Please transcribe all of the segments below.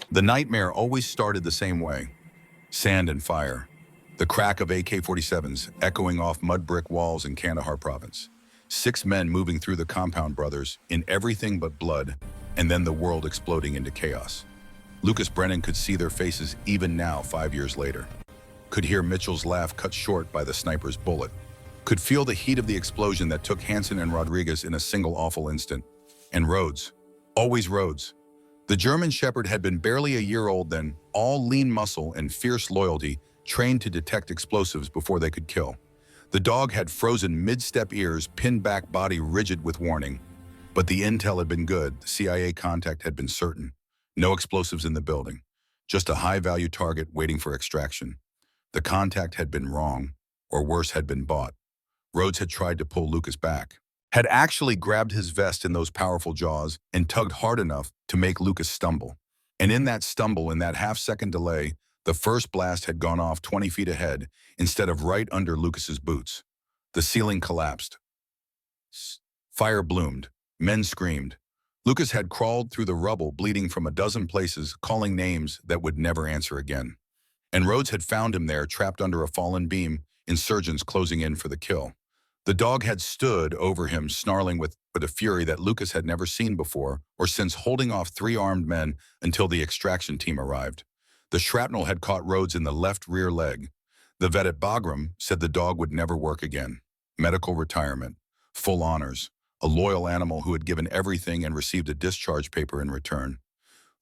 The nightmare always started the same way: sand and fire. The crack of AK-47s echoing off mud brick walls in Kandahar province. 6 men moving through the compound, brothers, in everything but blood, and then the world exploding into chaos. Lucas Brennan could see their faces even now, 5 years later. Could hear Mitchell's laugh cut short by the sniper's bullet. Could feel the heat of the explosion that took Hansen and Rodriguez in a single awful instant. And Rhodes. Always Rhodes. The German Shepherd had been barely a year old then, all lean muscle and fierce loyalty, trained to detect explosives before they could kill. The dog had frozen mid-step ears, pinned back body rigid with warning. But the intel had been good, the CIA contact had been certain. No explosives in the building. Just a high-value target waiting for extraction. The contact had been wrong, or worse, had been bought. Rhodes had tried to pull Lucas back, had actually grabbed his vest in those powerful jaws and tugged hard enough to make Lucas stumble. And in that stumble, in that half-second delay, the first blast had gone off 20 feet ahead instead of right under Lucas's boots. The ceiling collapsed. Fire bloomed. Men screamed. Lucas had crawled through the rubble, bleeding from a dozen places, calling names that would never answer again. And Rhodes had found him there, trapped under a fallen beam, insurgents closing in for the kill. The dog had stood over him, snarling with a fury that Lucas had never seen before or since, holding off 3 armed men until the extraction team arrived. The shrapnel had caught Rhodes in the left rear leg. The vet at Bagram said the dog would never work again. Medical retirement, full honors, a loyal animal who had given everything and received a discharge paper in return.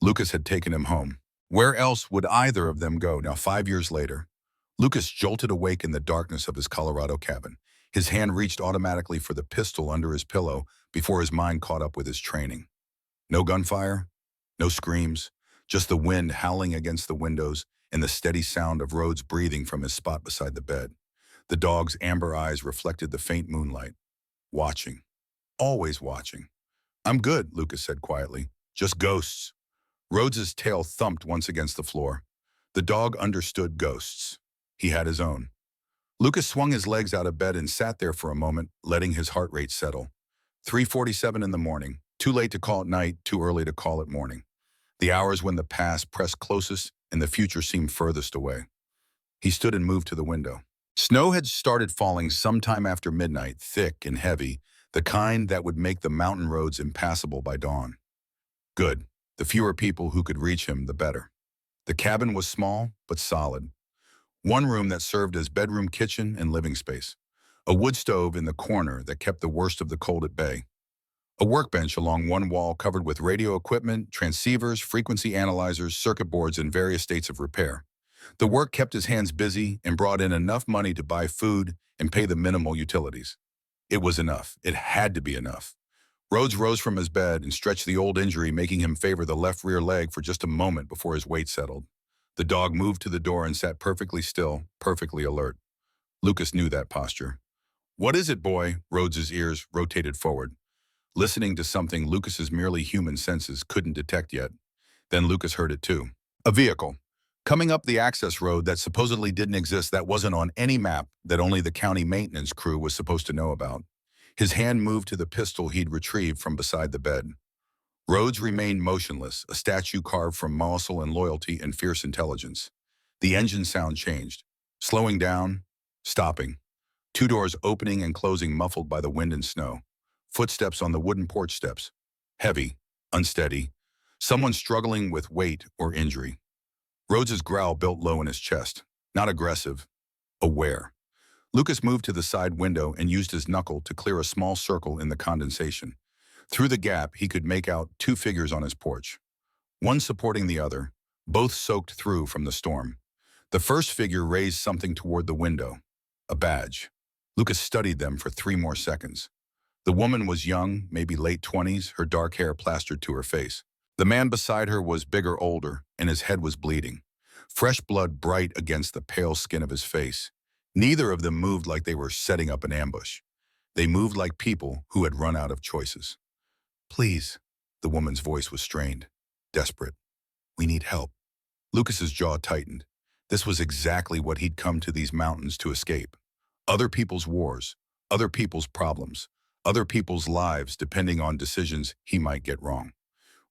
Lucas had taken him home. Where else would either of them go now, 5 years later? Lucas jolted awake in the darkness of his Colorado cabin. His hand reached automatically for the pistol under his pillow before his mind caught up with his training. No gunfire, no screams, just the wind howling against the windows and the steady sound of Rhodes breathing from his spot beside the bed. The dog's amber eyes reflected the faint moonlight. Watching. Always watching. "I'm good," Lucas said quietly. "Just ghosts." Rhodes's tail thumped once against the floor. The dog understood ghosts. He had his own. Lucas swung his legs out of bed and sat there for a moment, letting his heart rate settle. 3:47 in the morning. Too late to call it night, too early to call it morning. The hours when the past pressed closest and the future seemed furthest away. He stood and moved to the window. Snow had started falling sometime after midnight, thick and heavy, the kind that would make the mountain roads impassable by dawn. Good. The fewer people who could reach him, the better. The cabin was small, but solid. One room that served as bedroom, kitchen, and living space. A wood stove in the corner that kept the worst of the cold at bay. A workbench along one wall covered with radio equipment, transceivers, frequency analyzers, circuit boards in various states of repair. The work kept his hands busy and brought in enough money to buy food and pay the minimal utilities. It was enough. It had to be enough. Rhodes rose from his bed and stretched the old injury, making him favor the left rear leg for just a moment before his weight settled. The dog moved to the door and sat perfectly still, perfectly alert. Lucas knew that posture. "What is it, boy?" Rhodes's ears rotated forward, listening to something Lucas's merely human senses couldn't detect yet. Then Lucas heard it too. A vehicle. Coming up the access road that supposedly didn't exist, that wasn't on any map, that only the county maintenance crew was supposed to know about. His hand moved to the pistol he'd retrieved from beside the bed. Rhodes remained motionless, a statue carved from muscle and loyalty and fierce intelligence. The engine sound changed, slowing down, stopping. 2 doors opening and closing, muffled by the wind and snow. Footsteps on the wooden porch steps. Heavy, unsteady. Someone struggling with weight or injury. Rhodes's growl built low in his chest. Not aggressive, aware. Lucas moved to the side window and used his knuckle to clear a small circle in the condensation. Through the gap, he could make out 2 figures on his porch. One supporting the other, both soaked through from the storm. The first figure raised something toward the window. A badge. Lucas studied them for 3 more seconds. The woman was young, maybe late 20s, her dark hair plastered to her face. The man beside her was bigger, older, and his head was bleeding. Fresh blood bright against the pale skin of his face. Neither of them moved like they were setting up an ambush. They moved like people who had run out of choices. "Please," the woman's voice was strained, desperate. "We need help." Lucas's jaw tightened. This was exactly what he'd come to these mountains to escape. Other people's wars, other people's problems, other people's lives depending on decisions he might get wrong.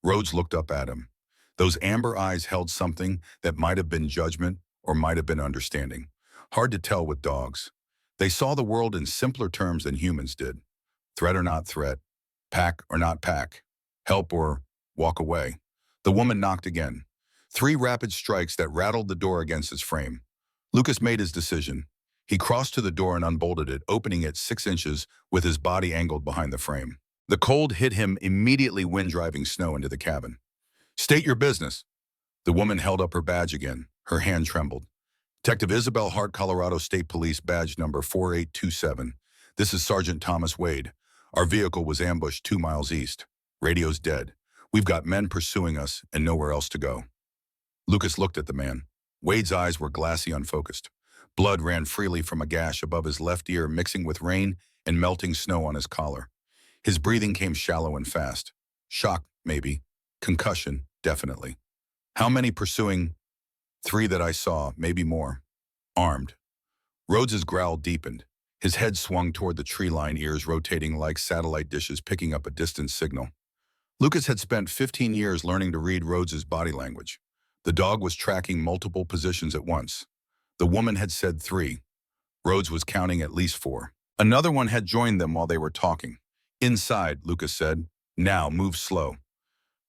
Rhodes looked up at him. Those amber eyes held something that might have been judgment or might have been understanding. Hard to tell with dogs. They saw the world in simpler terms than humans did. Threat or not threat, pack or not pack, help or walk away. The woman knocked again. 3 rapid strikes that rattled the door against its frame. Lucas made his decision. He crossed to the door and unbolted it, opening it 6 inches with his body angled behind the frame. The cold hit him immediately, wind driving snow into the cabin. State your business. The woman held up her badge again. Her hand trembled. Detective Isabel Hart, Colorado State Police, badge number 4827. This is Sergeant Thomas Wade. Our vehicle was ambushed 2 miles east. Radio's dead. We've got men pursuing us and nowhere else to go. Lucas looked at the man. Wade's eyes were glassy, unfocused. Blood ran freely from a gash above his left ear, mixing with rain and melting snow on his collar. His breathing came shallow and fast. Shock, maybe. Concussion, definitely. How many pursuing? 3 that I saw, maybe more. Armed. Rhodes's growl deepened. His head swung toward the tree line, ears rotating like satellite dishes, picking up a distant signal. Lucas had spent 15 years learning to read Rhodes's body language. The dog was tracking multiple positions at once. The woman had said 3. Rhodes was counting at least 4. Another one had joined them while they were talking. Inside, Lucas said. Now, move slow.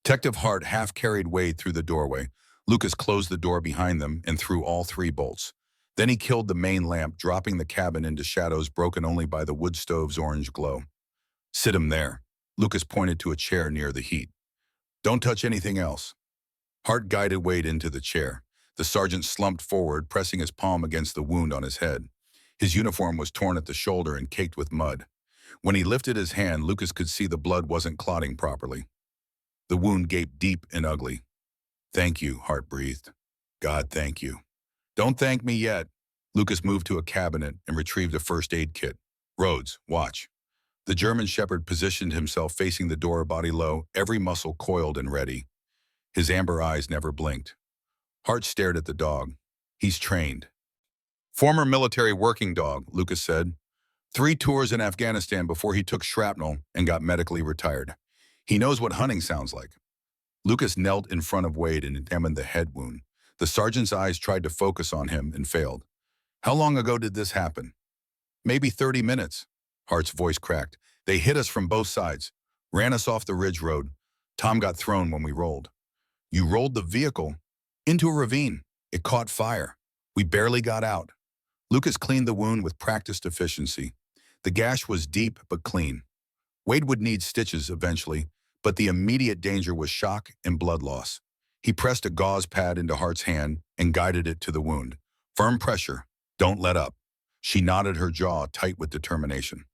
Detective Hart half-carried Wade through the doorway. Lucas closed the door behind them and threw all 3 bolts. Then he killed the main lamp, dropping the cabin into shadows broken only by the wood stove's orange glow. Sit him there. Lucas pointed to a chair near the heat. Don't touch anything else. Hart guided Wade into the chair. The sergeant slumped forward, pressing his palm against the wound on his head. His uniform was torn at the shoulder and caked with mud. When he lifted his hand, Lucas could see the blood wasn't clotting properly. The wound gaped deep and ugly. Thank you, Hart breathed. God, thank you. Don't thank me yet. Lucas moved to a cabinet and retrieved a first aid kit. Rhodes, watch. The German shepherd positioned himself facing the door, body low, every muscle coiled and ready. His amber eyes never blinked. Hart stared at the dog. He's trained. Former military working dog, Lucas said. 3 tours in Afghanistan before he took shrapnel and got medically retired. He knows what hunting sounds like. Lucas knelt in front of Wade and examined the head wound. The sergeant's eyes tried to focus on him and failed. How long ago did this happen? Maybe 30 minutes. Hart's voice cracked. They hit us from both sides. Ran us off the ridge road. Tom got thrown when we rolled. You rolled the vehicle into a ravine. It caught fire. We barely got out. Lucas cleaned the wound with practiced efficiency. The gash was deep but clean. Wade would need stitches eventually, but the immediate danger was shock and blood loss. He pressed a gauze pad into Hart's hand and guided it to the wound. Firm pressure. Don't let up. She nodded, her jaw tight with determination.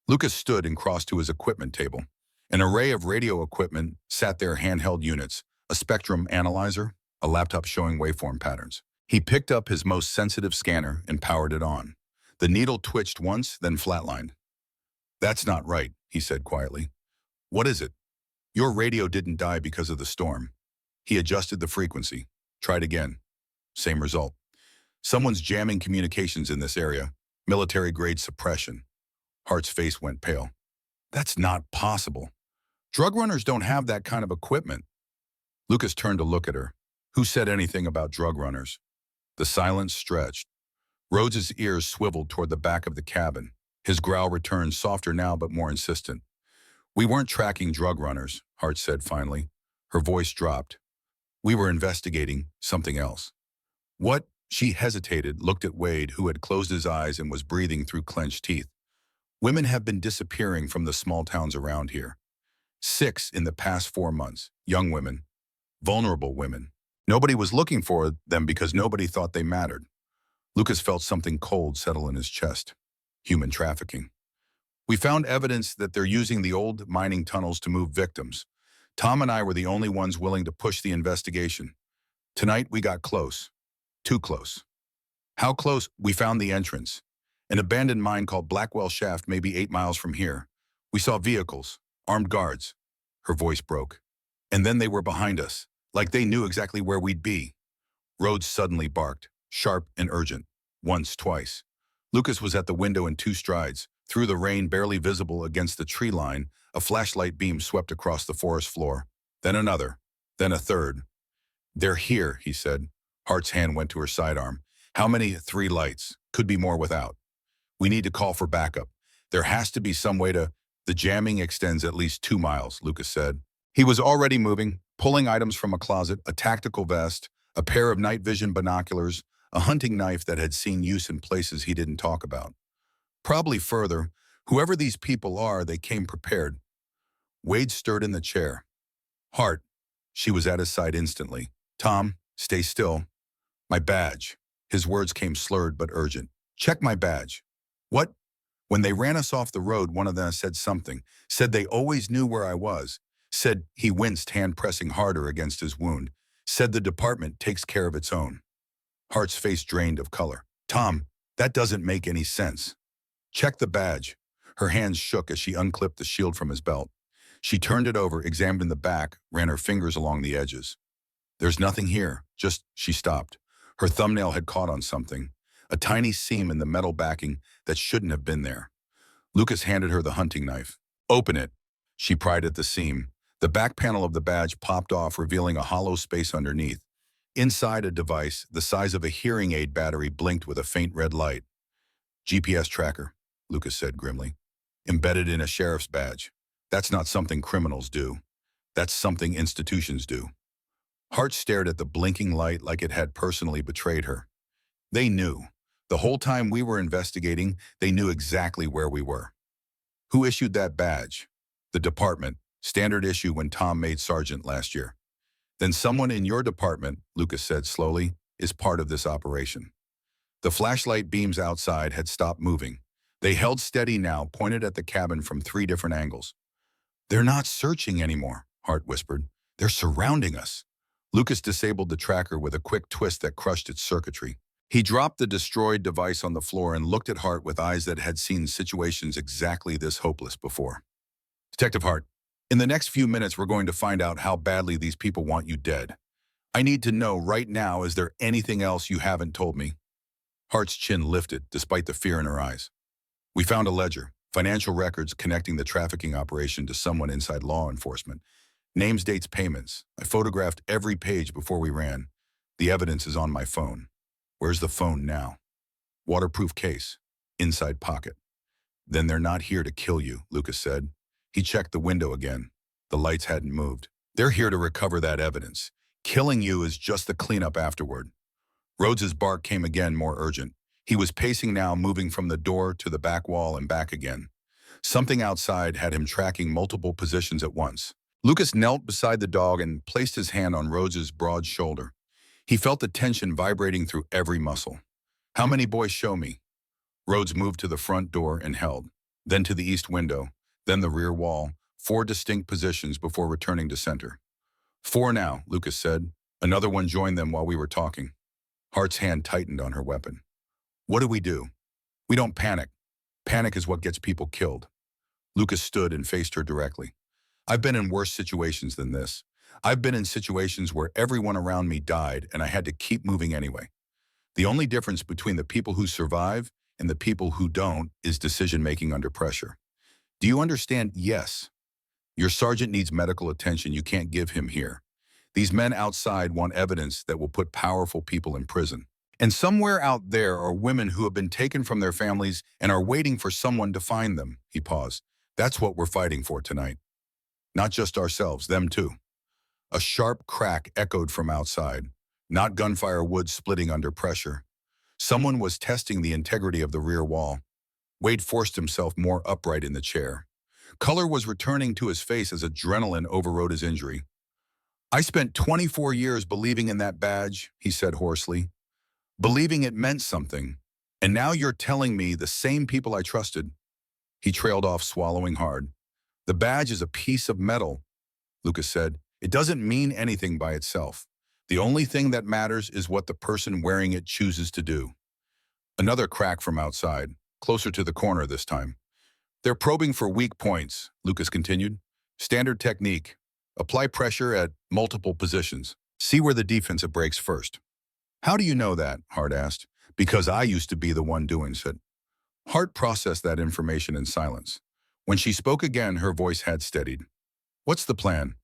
Lucas stood and crossed to his equipment table. An array of radio equipment sat there, handheld units, a spectrum analyzer, a laptop showing waveform patterns. He picked up his most sensitive scanner and powered it on. The needle twitched once, then flatlined. That's not right, he said quietly. What is it? Your radio didn't die because of the storm. He adjusted the frequency. Tried again. Same result. Someone's jamming communications in this area. Military-grade suppression. Hart's face went pale. That's not possible. Drug runners don't have that kind of equipment. Lucas turned to look at her. Who said anything about drug runners? The silence stretched. Rhodes's ears swiveled toward the back of the cabin. His growl returned, softer now but more insistent. We weren't tracking drug runners, Hart said finally. Her voice dropped. We were investigating something else. What? She hesitated, looked at Wade, who had closed his eyes and was breathing through clenched teeth. Women have been disappearing from the small towns around here. 6 in the past 4 months. Young women. Vulnerable women. Nobody was looking for them because nobody thought they mattered. Lucas felt something cold settle in his chest. Human trafficking. We found evidence that they're using the old mining tunnels to move victims. Tom and I were the only ones willing to push the investigation. Tonight we got close. Too close. How close? We found the entrance. An abandoned mine called Blackwell Shaft, maybe 8 miles from here. We saw vehicles, armed guards. Her voice broke. And then they were behind us, like they knew exactly where we'd be. Rhodes suddenly barked, sharp and urgent. Once, twice. Lucas was at the window in 2 strides. Through the rain, barely visible against the tree line, a flashlight beam swept across the forest floor. Then another. Then a third. They're here, he said. Hart's hand went to her sidearm. How many? 3 lights. Could be more without. We need to call for backup. There has to be some way to... The jamming extends at least 2 miles, Lucas said. He was already moving, pulling items from a closet, a tactical vest, a pair of night vision binoculars, a hunting knife that had seen use in places he didn't talk about. Probably further, whoever these people are, they came prepared. Wade stirred in the chair. Hart. She was at his side instantly. Tom, stay still. My badge. His words came slurred but urgent. Check my badge. What? When they ran us off the road, one of them said something. Said they always knew where I was. Said he winced, hand pressing harder against his wound. Said the department takes care of its own. Hart's face drained of color. Tom, that doesn't make any sense. Check the badge. Her hands shook as she unclipped the shield from his belt. She turned it over, examined the back, ran her fingers along the edges. There's nothing here. Just... She stopped. Her thumbnail had caught on something. A tiny seam in the metal backing that shouldn't have been there. Lucas handed her the hunting knife. Open it. She pried at the seam. The back panel of the badge popped off, revealing a hollow space underneath. Inside, a device the size of a hearing aid battery blinked with a faint red light. GPS tracker, Lucas said grimly. Embedded in a sheriff's badge. That's not something criminals do. That's something institutions do. Hart stared at the blinking light like it had personally betrayed her. They knew. The whole time we were investigating, they knew exactly where we were. Who issued that badge? The department. Standard issue when Tom made sergeant last year. Then someone in your department, Lucas said slowly, is part of this operation. The flashlight beams outside had stopped moving. They held steady now, pointed at the cabin from 3 different angles. They're not searching anymore, Hart whispered. They're surrounding us. Lucas disabled the tracker with a quick twist that crushed its circuitry. He dropped the destroyed device on the floor and looked at Hart with eyes that had seen situations exactly this hopeless before. Detective Hart, in the next few minutes we're going to find out how badly these people want you dead. I need to know right now, is there anything else you haven't told me? Hart's chin lifted, despite the fear in her eyes. We found a ledger, financial records connecting the trafficking operation to someone inside law enforcement. Names, dates, payments. I photographed every page before we ran. The evidence is on my phone. Where's the phone now? Waterproof case. Inside pocket. Then they're not here to kill you, Lucas said. He checked the window again. The lights hadn't moved. They're here to recover that evidence. Killing you is just the cleanup afterward. Rhodes's bark came again, more urgent. He was pacing now, moving from the door to the back wall and back again. Something outside had him tracking multiple positions at once. Lucas knelt beside the dog and placed his hand on Rhodes's broad shoulder. He felt the tension vibrating through every muscle. How many, boys? Show me. Rhodes moved to the front door and held, then to the east window, then the rear wall, 4 distinct positions before returning to center. 4 now, Lucas said. Another one joined them while we were talking. Hart's hand tightened on her weapon. What do? We don't panic. Panic is what gets people killed. Lucas stood and faced her directly. I've been in worse situations than this. I've been in situations where everyone around me died and I had to keep moving anyway. The only difference between the people who survive and the people who don't is decision-making under pressure. Do you understand? Yes. Your sergeant needs medical attention you can't give him here. These men outside want evidence that will put powerful people in prison. And somewhere out there are women who have been taken from their families and are waiting for someone to find them. He paused. That's what we're fighting for tonight. Not just ourselves, them too. A sharp crack echoed from outside, not gunfire wood splitting under pressure. Someone was testing the integrity of the rear wall. Wade forced himself more upright in the chair. Color was returning to his face as adrenaline overrode his injury. I spent 24 years believing in that badge, he said hoarsely. Believing it meant something. And now you're telling me the same people I trusted. He trailed off, swallowing hard. The badge is a piece of metal, Lucas said. It doesn't mean anything by itself. The only thing that matters is what the person wearing it chooses to do. Another crack from outside, closer to the corner this time. They're probing for weak points, Lucas continued. Standard technique. Apply pressure at multiple positions. See where the defensive breaks first. How do you know that? Hart asked. Because I used to be the one doing it. Hart processed that information in silence. When she spoke again, her voice had steadied. What's the plan?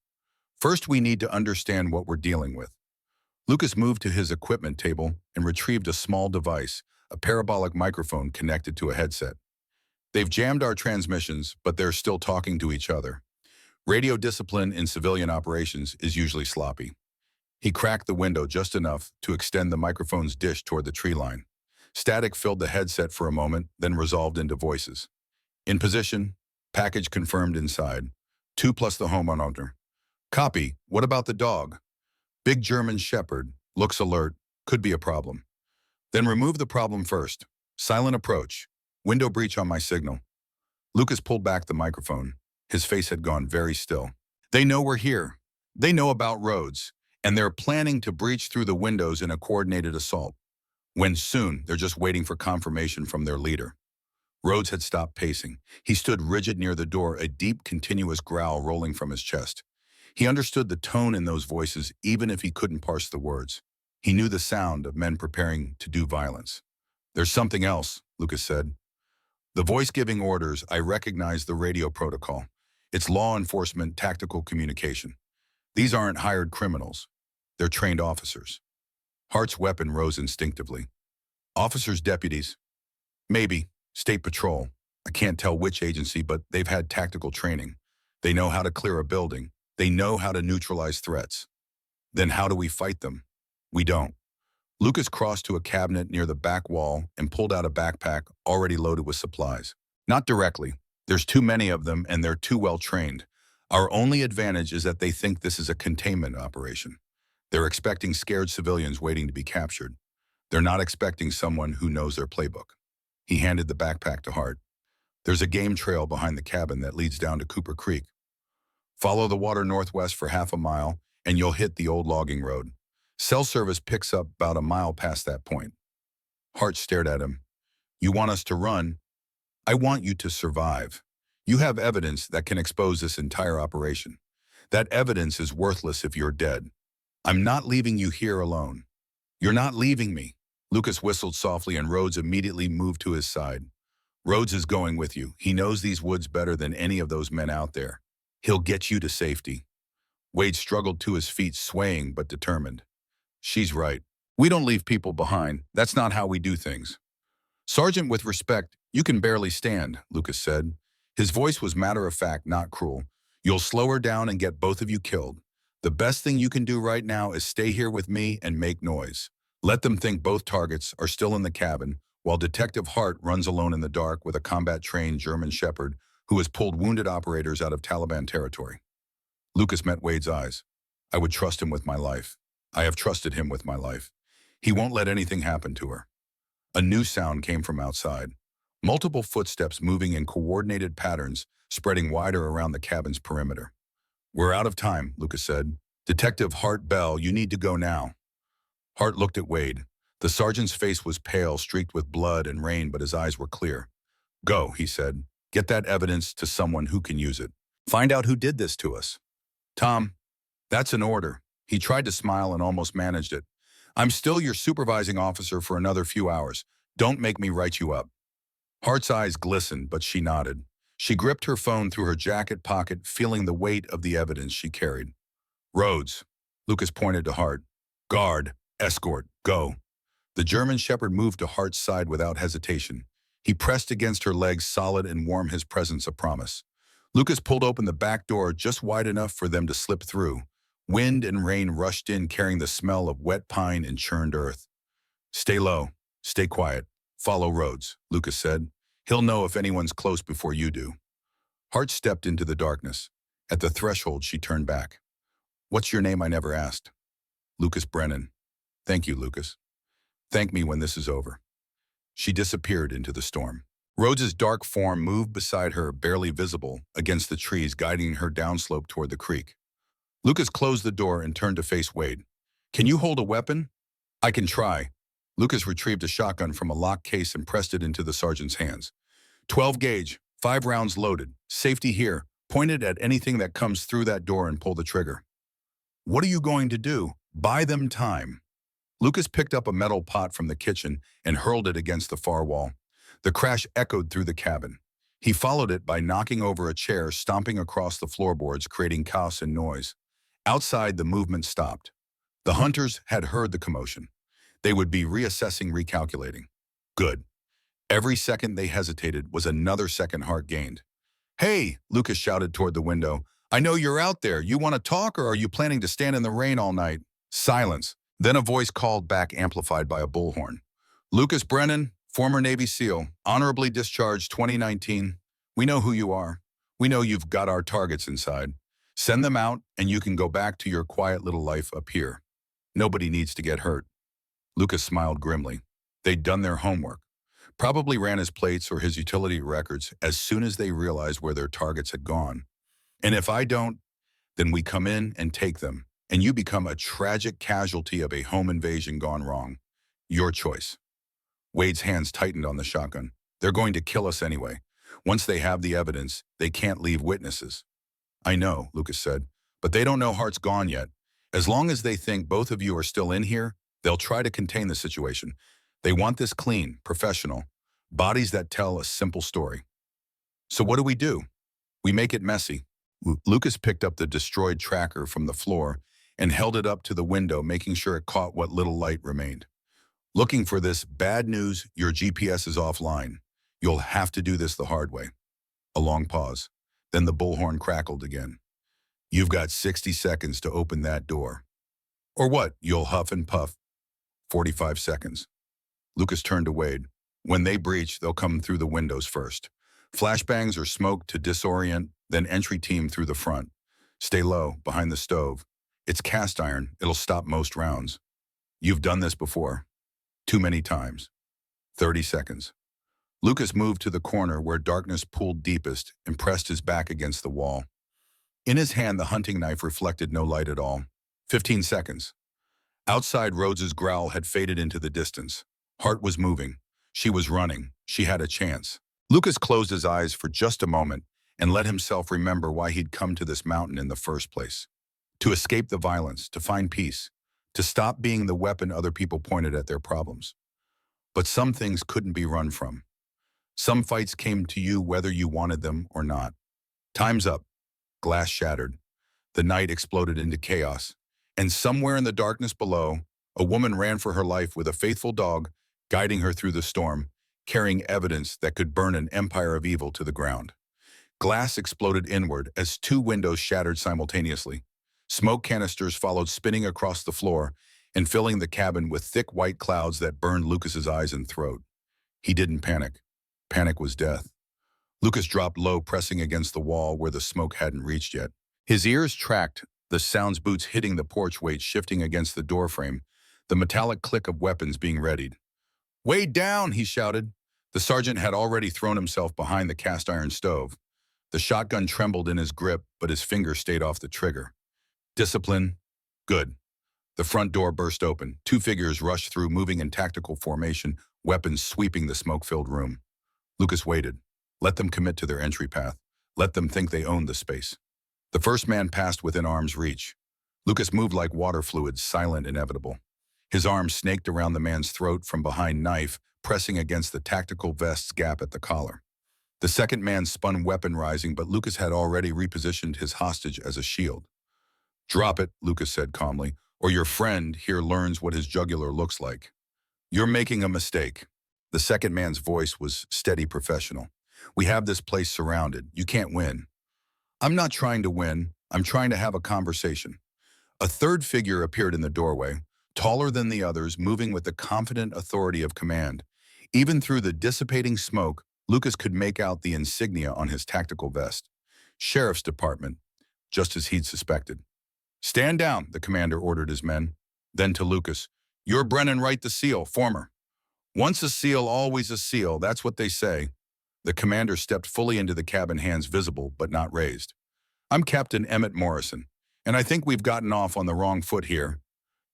First, we need to understand what we're dealing with. Lucas moved to his equipment table and retrieved a small device, a parabolic microphone connected to a headset. They've jammed our transmissions, but they're still talking to each other. Radio discipline in civilian operations is usually sloppy. He cracked the window just enough to extend the microphone's dish toward the tree line. Static filled the headset for a moment, then resolved into voices. In position, package confirmed inside. 2 plus the homeowner. Copy, what about the dog? Big German Shepherd, looks alert, could be a problem. Then remove the problem first. Silent approach. Window breach on my signal. Lucas pulled back the microphone. His face had gone very still. They know we're here. They know about roads, and they're planning to breach through the windows in a coordinated assault. When soon, they're just waiting for confirmation from their leader. Rhodes had stopped pacing. He stood rigid near the door, a deep, continuous growl rolling from his chest. He understood the tone in those voices, even if he couldn't parse the words. He knew the sound of men preparing to do violence. There's something else, Lucas said. The voice giving orders, I recognize the radio protocol. It's law enforcement tactical communication. These aren't hired criminals. They're trained officers. Hart's weapon rose instinctively. Officers, deputies. Maybe. State Patrol. I can't tell which agency, but they've had tactical training. They know how to clear a building. They know how to neutralize threats. Then how do we fight them? We don't. Lucas crossed to a cabinet near the back wall and pulled out a backpack already loaded with supplies. Not directly. There's too many of them and they're too well trained. Our only advantage is that they think this is a containment operation. They're expecting scared civilians waiting to be captured. They're not expecting someone who knows their playbook. He handed the backpack to Hart. There's a game trail behind the cabin that leads down to Cooper Creek. Follow the water northwest for half a mile, and you'll hit the old logging road. Cell service picks up about a mile past that point. Hart stared at him. You want us to run? I want you to survive. You have evidence that can expose this entire operation. That evidence is worthless if you're dead. I'm not leaving you here alone. You're not leaving me. Lucas whistled softly and Rhodes immediately moved to his side. Rhodes is going with you. He knows these woods better than any of those men out there. He'll get you to safety. Wade struggled to his feet, swaying but determined. She's right. We don't leave people behind. That's not how we do things. Sergeant, with respect, you can barely stand, Lucas said. His voice was matter-of-fact, not cruel. You'll slow her down and get both of you killed. The best thing you can do right now is stay here with me and make noise. Let them think both targets are still in the cabin, while Detective Hart runs alone in the dark with a combat-trained German Shepherd who has pulled wounded operators out of Taliban territory. Lucas met Wade's eyes. I would trust him with my life. I have trusted him with my life. He won't let anything happen to her. A new sound came from outside. Multiple footsteps moving in coordinated patterns, spreading wider around the cabin's perimeter. We're out of time, Lucas said. Detective Hart Bell, you need to go now. Hart looked at Wade. The sergeant's face was pale, streaked with blood and rain, but his eyes were clear. Go, he said. Get that evidence to someone who can use it. Find out who did this to us. Tom, that's an order. He tried to smile and almost managed it. I'm still your supervising officer for another few hours. Don't make me write you up. Hart's eyes glistened, but she nodded. She gripped her phone through her jacket pocket, feeling the weight of the evidence she carried. Rhodes. Lucas pointed to Hart. Guard. Escort. Go. The German Shepherd moved to Hart's side without hesitation. He pressed against her legs, solid and warm, his presence a promise. Lucas pulled open the back door just wide enough for them to slip through. Wind and rain rushed in, carrying the smell of wet pine and churned earth. Stay low. Stay quiet. Follow Rhodes, Lucas said. He'll know if anyone's close before you do. Hart stepped into the darkness. At the threshold, she turned back. What's your name? I never asked. Lucas Brennan. Thank you, Lucas. Thank me when this is over. She disappeared into the storm. Rhodes's dark form moved beside her, barely visible, against the trees, guiding her downslope toward the creek. Lucas closed the door and turned to face Wade. Can you hold a weapon? I can try. Lucas retrieved a shotgun from a locked case and pressed it into the sergeant's hands. 12 gauge, 5 rounds loaded, safety here. Point it at anything that comes through that door and pull the trigger. What are you going to do? Buy them time. Lucas picked up a metal pot from the kitchen and hurled it against the far wall. The crash echoed through the cabin. He followed it by knocking over a chair, stomping across the floorboards, creating chaos and noise. Outside, the movement stopped. The hunters had heard the commotion. They would be reassessing, recalculating. Good. Every second they hesitated was another second Hart gained. Hey, Lucas shouted toward the window. I know you're out there. You want to talk, or are you planning to stand in the rain all night? Silence. Then a voice called back, amplified by a bullhorn. Lucas Brennan, former Navy SEAL, honorably discharged 2019. We know who you are. We know you've got our targets inside. Send them out, and you can go back to your quiet little life up here. Nobody needs to get hurt. Lucas smiled grimly. They'd done their homework. Probably ran his plates or his utility records as soon as they realized where their targets had gone. And if I don't, then we come in and take them, and you become a tragic casualty of a home invasion gone wrong. Your choice. Wade's hands tightened on the shotgun. They're going to kill us anyway. Once they have the evidence, they can't leave witnesses. I know, Lucas said, but they don't know Hart's gone yet. As long as they think both of you are still in here, they'll try to contain the situation. They want this clean, professional, bodies that tell a simple story. So what do? We make it messy. Lucas picked up the destroyed tracker from the floor and held it up to the window, making sure it caught what little light remained. Looking for this, bad news, your GPS is offline. You'll have to do this the hard way. A long pause. Then the bullhorn crackled again. You've got 60 seconds to open that door. Or what? You'll huff and puff. 45 seconds. Lucas turned to Wade. When they breach, they'll come through the windows first. Flashbangs or smoke to disorient, then entry team through the front. Stay low, behind the stove. It's cast iron. It'll stop most rounds. You've done this before. Too many times. 30 seconds. Lucas moved to the corner where darkness pooled deepest and pressed his back against the wall. In his hand, the hunting knife reflected no light at all. 15 seconds. Outside, Rhodes's growl had faded into the distance. Hart was moving. She was running. She had a chance. Lucas closed his eyes for just a moment and let himself remember why he'd come to this mountain in the first place. To escape the violence, to find peace, to stop being the weapon other people pointed at their problems. But some things couldn't be run from. Some fights came to you whether you wanted them or not. Time's up. Glass shattered. The night exploded into chaos. And somewhere in the darkness below, a woman ran for her life with a faithful dog guiding her through the storm, carrying evidence that could burn an empire of evil to the ground. Glass exploded inward as two windows shattered simultaneously. Smoke canisters followed, spinning across the floor and filling the cabin with thick white clouds that burned Lucas's eyes and throat. He didn't panic. Panic was death. Lucas dropped low, pressing against the wall where the smoke hadn't reached yet. His ears tracked the sounds, boots hitting the porch, weight shifting against the doorframe, the metallic click of weapons being readied. "Way down," he shouted. The sergeant had already thrown himself behind the cast iron stove. The shotgun trembled in his grip, but his finger stayed off the trigger. Discipline. Good. The front door burst open. Two figures rushed through, moving in tactical formation, weapons sweeping the smoke-filled room. Lucas waited. Let them commit to their entry path. Let them think they owned the space. The first man passed within arm's reach. Lucas moved like water fluid, silent, inevitable. His arm snaked around the man's throat from behind, knife pressing against the tactical vest's gap at the collar. The second man spun, weapon rising, but Lucas had already repositioned his hostage as a shield. "Drop it," Lucas said calmly, "or your friend here learns what his jugular looks like. You're making a mistake." The second man's voice was steady, professional. "We have this place surrounded. You can't win." "I'm not trying to win. I'm trying to have a conversation." A third figure appeared in the doorway, taller than the others, moving with the confident authority of command. Even through the dissipating smoke, Lucas could make out the insignia on his tactical vest. Sheriff's Department, just as he'd suspected. "Stand down," the commander ordered his men. Then to Lucas, "You're Brennan Wright, the SEAL, former." "Once a SEAL, always a SEAL, that's what they say." The commander stepped fully into the cabin, hands visible but not raised. "I'm Captain Emmett Morrison, and I think we've gotten off on the wrong foot here.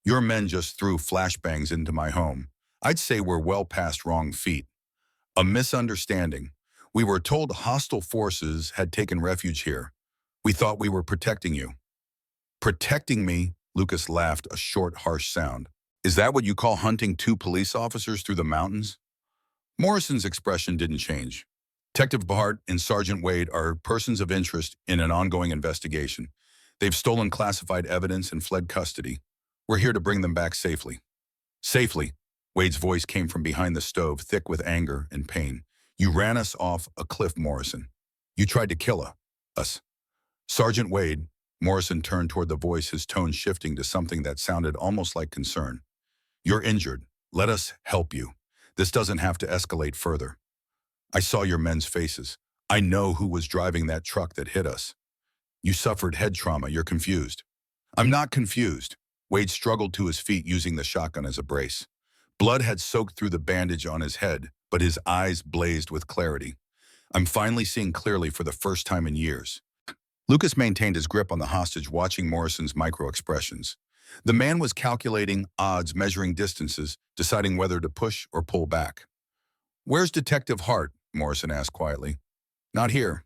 Your men just threw flashbangs into my home. I'd say we're well past wrong feet. A misunderstanding. We were told hostile forces had taken refuge here. We thought we were protecting you." "Protecting me?" Lucas laughed, a short, harsh sound. "Is that what you call hunting two police officers through the mountains?" Morrison's expression didn't change. "Detective Bart and Sergeant Wade are persons of interest in an ongoing investigation. They've stolen classified evidence and fled custody. We're here to bring them back safely. Safely. Wade's voice came from behind the stove, thick with anger and pain. You ran us off a cliff, Morrison. You tried to kill us. Sergeant Wade, Morrison turned toward the voice, his tone shifting to something that sounded almost like concern. You're injured. Let us help you. This doesn't have to escalate further. I saw your men's faces. I know who was driving that truck that hit us. You suffered head trauma. You're confused. I'm not confused. Wade struggled to his feet using the shotgun as a brace. Blood had soaked through the bandage on his head, but his eyes blazed with clarity. I'm finally seeing clearly for the first time in years. Lucas maintained his grip on the hostage, watching Morrison's micro-expressions. The man was calculating odds, measuring distances, deciding whether to push or pull back. Where's Detective Hart? Morrison asked quietly. Not here.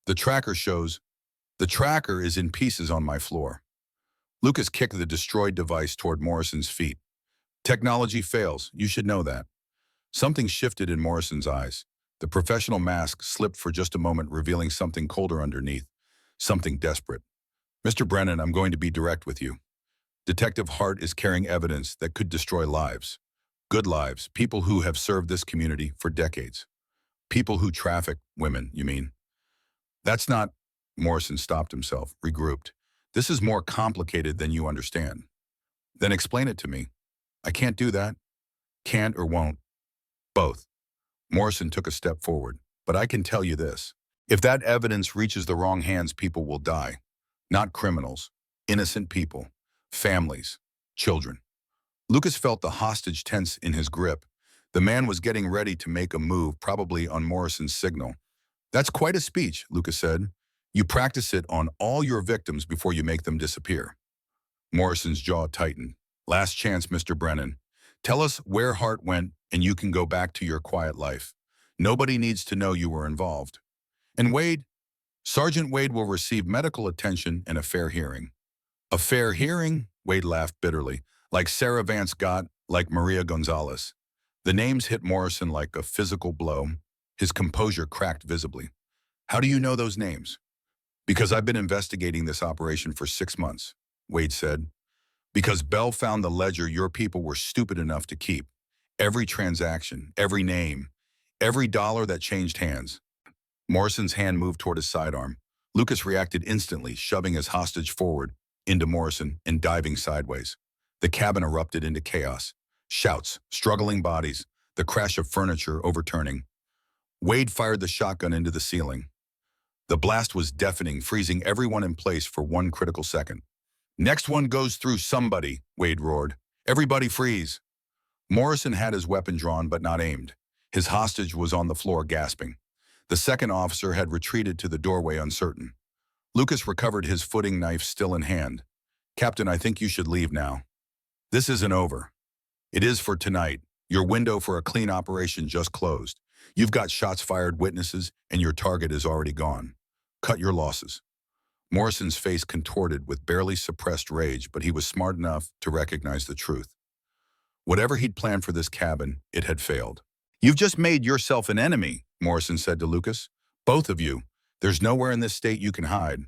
The tracker shows. The tracker is in pieces on my floor. Lucas kicked the destroyed device toward Morrison's feet. Technology fails. You should know that. Something shifted in Morrison's eyes. The professional mask slipped for just a moment, revealing something colder underneath. Something desperate. Mr. Brennan, I'm going to be direct with you. Detective Hart is carrying evidence that could destroy lives. Good lives. People who have served this community for decades. People who traffic women, you mean? That's not... Morrison stopped himself, regrouped. This is more complicated than you understand. Then explain it to me. I can't do that. Can't or won't. Both. Morrison took a step forward. But I can tell you this. If that evidence reaches the wrong hands, people will die. Not criminals. Innocent people. Families. Children. Lucas felt the hostage tense in his grip. The man was getting ready to make a move, probably on Morrison's signal. That's quite a speech, Lucas said. You practice it on all your victims before you make them disappear. Morrison's jaw tightened. Last chance, Mr. Brennan. Tell us where Hart went and you can go back to your quiet life. Nobody needs to know you were involved. And Wade, Sergeant Wade will receive medical attention and a fair hearing. A fair hearing? Wade laughed bitterly. Like Sarah Vance Gott, like Maria Gonzalez. The names hit Morrison like a physical blow. His composure cracked visibly. How do you know those names? Because I've been investigating this operation for 6 months, Wade said. Because Bell found the ledger your people were stupid enough to keep. Every transaction, every name, every dollar that changed hands. Morrison's hand moved toward his sidearm. Lucas reacted instantly, shoving his hostage forward into Morrison and diving sideways. The cabin erupted into chaos. Shouts, struggling bodies, the crash of furniture overturning. Wade fired the shotgun into the ceiling. The blast was deafening, freezing everyone in place for one critical second. Next one goes through somebody, Wade roared. Everybody freeze. Morrison had his weapon drawn but not aimed. His hostage was on the floor, gasping. The second officer had retreated to the doorway, uncertain. Lucas recovered his footing, knife still in hand. Captain, I think you should leave now. This isn't over. It is for tonight. Your window for a clean operation just closed. You've got shots fired, witnesses, and your target is already gone. Cut your losses. Morrison's face contorted with barely suppressed rage, but he was smart enough to recognize the truth. Whatever he'd planned for this cabin, it had failed. You've just made yourself an enemy, Morrison said to Lucas. Both of you. There's nowhere in this state you can hide.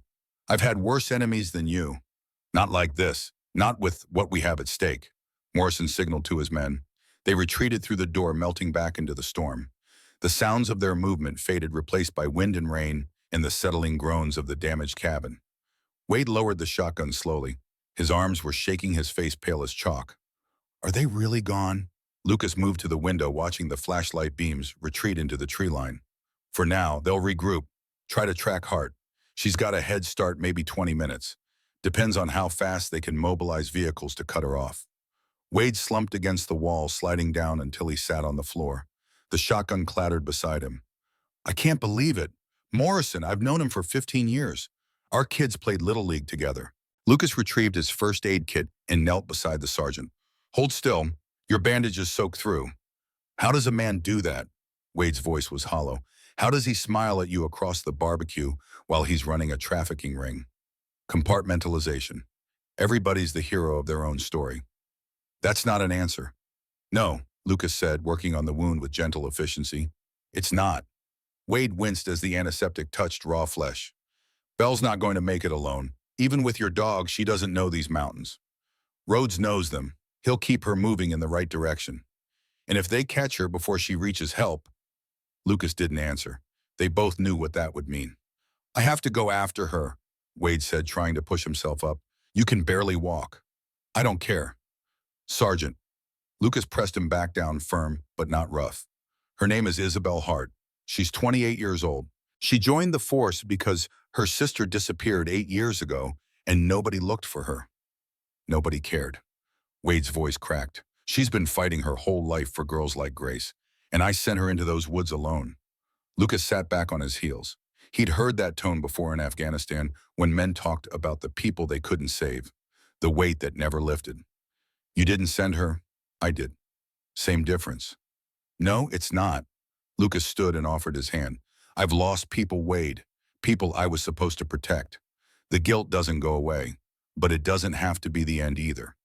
I've had worse enemies than you. Not like this. Not with what we have at stake. Morrison signaled to his men. They retreated through the door, melting back into the storm. The sounds of their movement faded, replaced by wind and rain and the settling groans of the damaged cabin. Wade lowered the shotgun slowly. His arms were shaking, his face pale as chalk. Are they really gone? Lucas moved to the window, watching the flashlight beams retreat into the tree line. For now, they'll regroup. Try to track Hart. She's got a head start, maybe 20 minutes. Depends on how fast they can mobilize vehicles to cut her off. Wade slumped against the wall, sliding down until he sat on the floor. The shotgun clattered beside him. I can't believe it. Morrison, I've known him for 15 years. Our kids played Little League together. Lucas retrieved his first aid kit and knelt beside the sergeant. Hold still. Your bandage is soaked through. How does a man do that? Wade's voice was hollow. How does he smile at you across the barbecue while he's running a trafficking ring? Compartmentalization. Everybody's the hero of their own story. That's not an answer. No, Lucas said, working on the wound with gentle efficiency. It's not. Wade winced as the antiseptic touched raw flesh. Belle's not going to make it alone. Even with your dog, she doesn't know these mountains. Rhodes knows them. He'll keep her moving in the right direction. And if they catch her before she reaches help, Lucas didn't answer. They both knew what that would mean. I have to go after her, Wade said, trying to push himself up. You can barely walk. I don't care. Sergeant. Lucas pressed him back down, firm but not rough. Her name is Isabel Hart. She's 28 years old. She joined the force because her sister disappeared 8 years ago and nobody looked for her. Nobody cared. Wade's voice cracked. She's been fighting her whole life for girls like Grace, and I sent her into those woods alone. Lucas sat back on his heels. He'd heard that tone before in Afghanistan when men talked about the people they couldn't save, the weight that never lifted. You didn't send her, I did. Same difference. No, it's not. Lucas stood and offered his hand. I've lost people, Wade, people I was supposed to protect. The guilt doesn't go away, but it doesn't have to be the end either.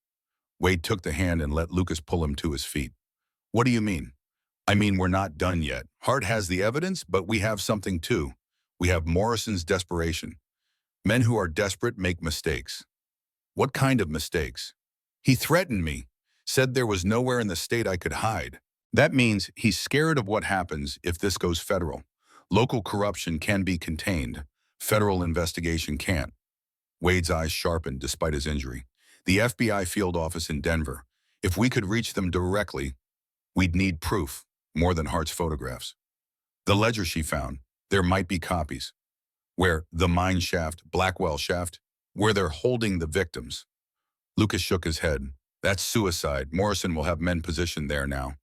Wade took the hand and let Lucas pull him to his feet. What do you mean? I mean, we're not done yet. Hart has the evidence, but we have something too. We have Morrison's desperation. Men who are desperate make mistakes. What kind of mistakes? He threatened me, said there was nowhere in the state I could hide. That means he's scared of what happens if this goes federal. Local corruption can be contained. Federal investigation can't. Wade's eyes sharpened despite his injury. The FBI field office in Denver. If we could reach them directly, we'd need proof, more than Hart's photographs. The ledger she found, there might be copies. Where the mine shaft, Blackwell shaft, where they're holding the victims. Lucas shook his head. That's suicide. Morrison will have men positioned there now.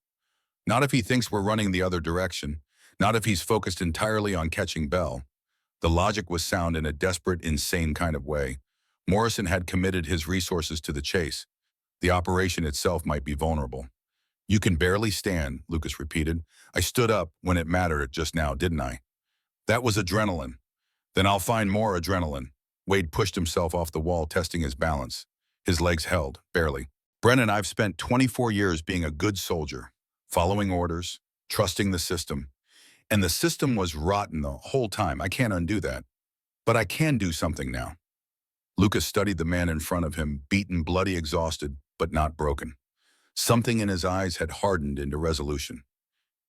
Not if he thinks we're running the other direction. Not if he's focused entirely on catching Bell. The logic was sound in a desperate, insane kind of way. Morrison had committed his resources to the chase. The operation itself might be vulnerable. You can barely stand, Lucas repeated. I stood up when it mattered just now, didn't I? That was adrenaline. Then I'll find more adrenaline. Wade pushed himself off the wall, testing his balance. His legs held, barely. Brennan, I've spent 24 years being a good soldier, following orders, trusting the system. And the system was rotten the whole time. I can't undo that. But I can do something now. Lucas studied the man in front of him, beaten, bloody, exhausted, but not broken. Something in his eyes had hardened into resolution.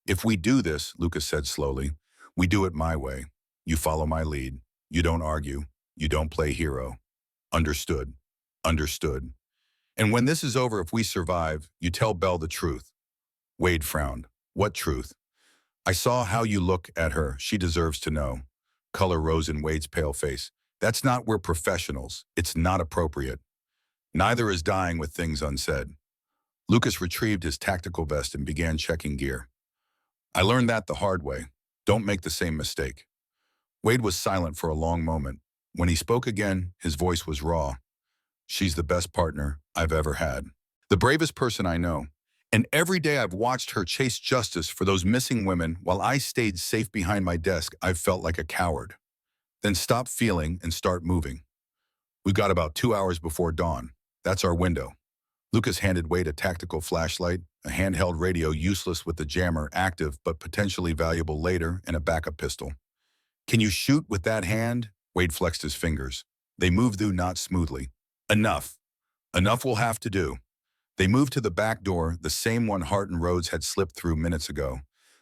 If we do this, Lucas said slowly, we do it my way. You follow my lead. You don't argue. You don't play hero. Understood. Understood. And when this is over, if we survive, you tell Belle the truth. Wade frowned. What truth? I saw how you look at her. She deserves to know. Color rose in Wade's pale face. That's not we're professionals. It's not appropriate. Neither is dying with things unsaid. Lucas retrieved his tactical vest and began checking gear. I learned that the hard way. Don't make the same mistake. Wade was silent for a long moment. When he spoke again, his voice was raw. She's the best partner I've ever had. The bravest person I know. And every day I've watched her chase justice for those missing women while I stayed safe behind my desk, I've felt like a coward. Then stop feeling and start moving. We've got about 2 hours before dawn. That's our window. Lucas handed Wade a tactical flashlight, a handheld radio useless with the jammer active but potentially valuable later, and a backup pistol. Can you shoot with that hand? Wade flexed his fingers. They moved through not smoothly. Enough. Enough will have to do. They moved to the back door, the same one Hart and Rhodes had slipped through minutes ago.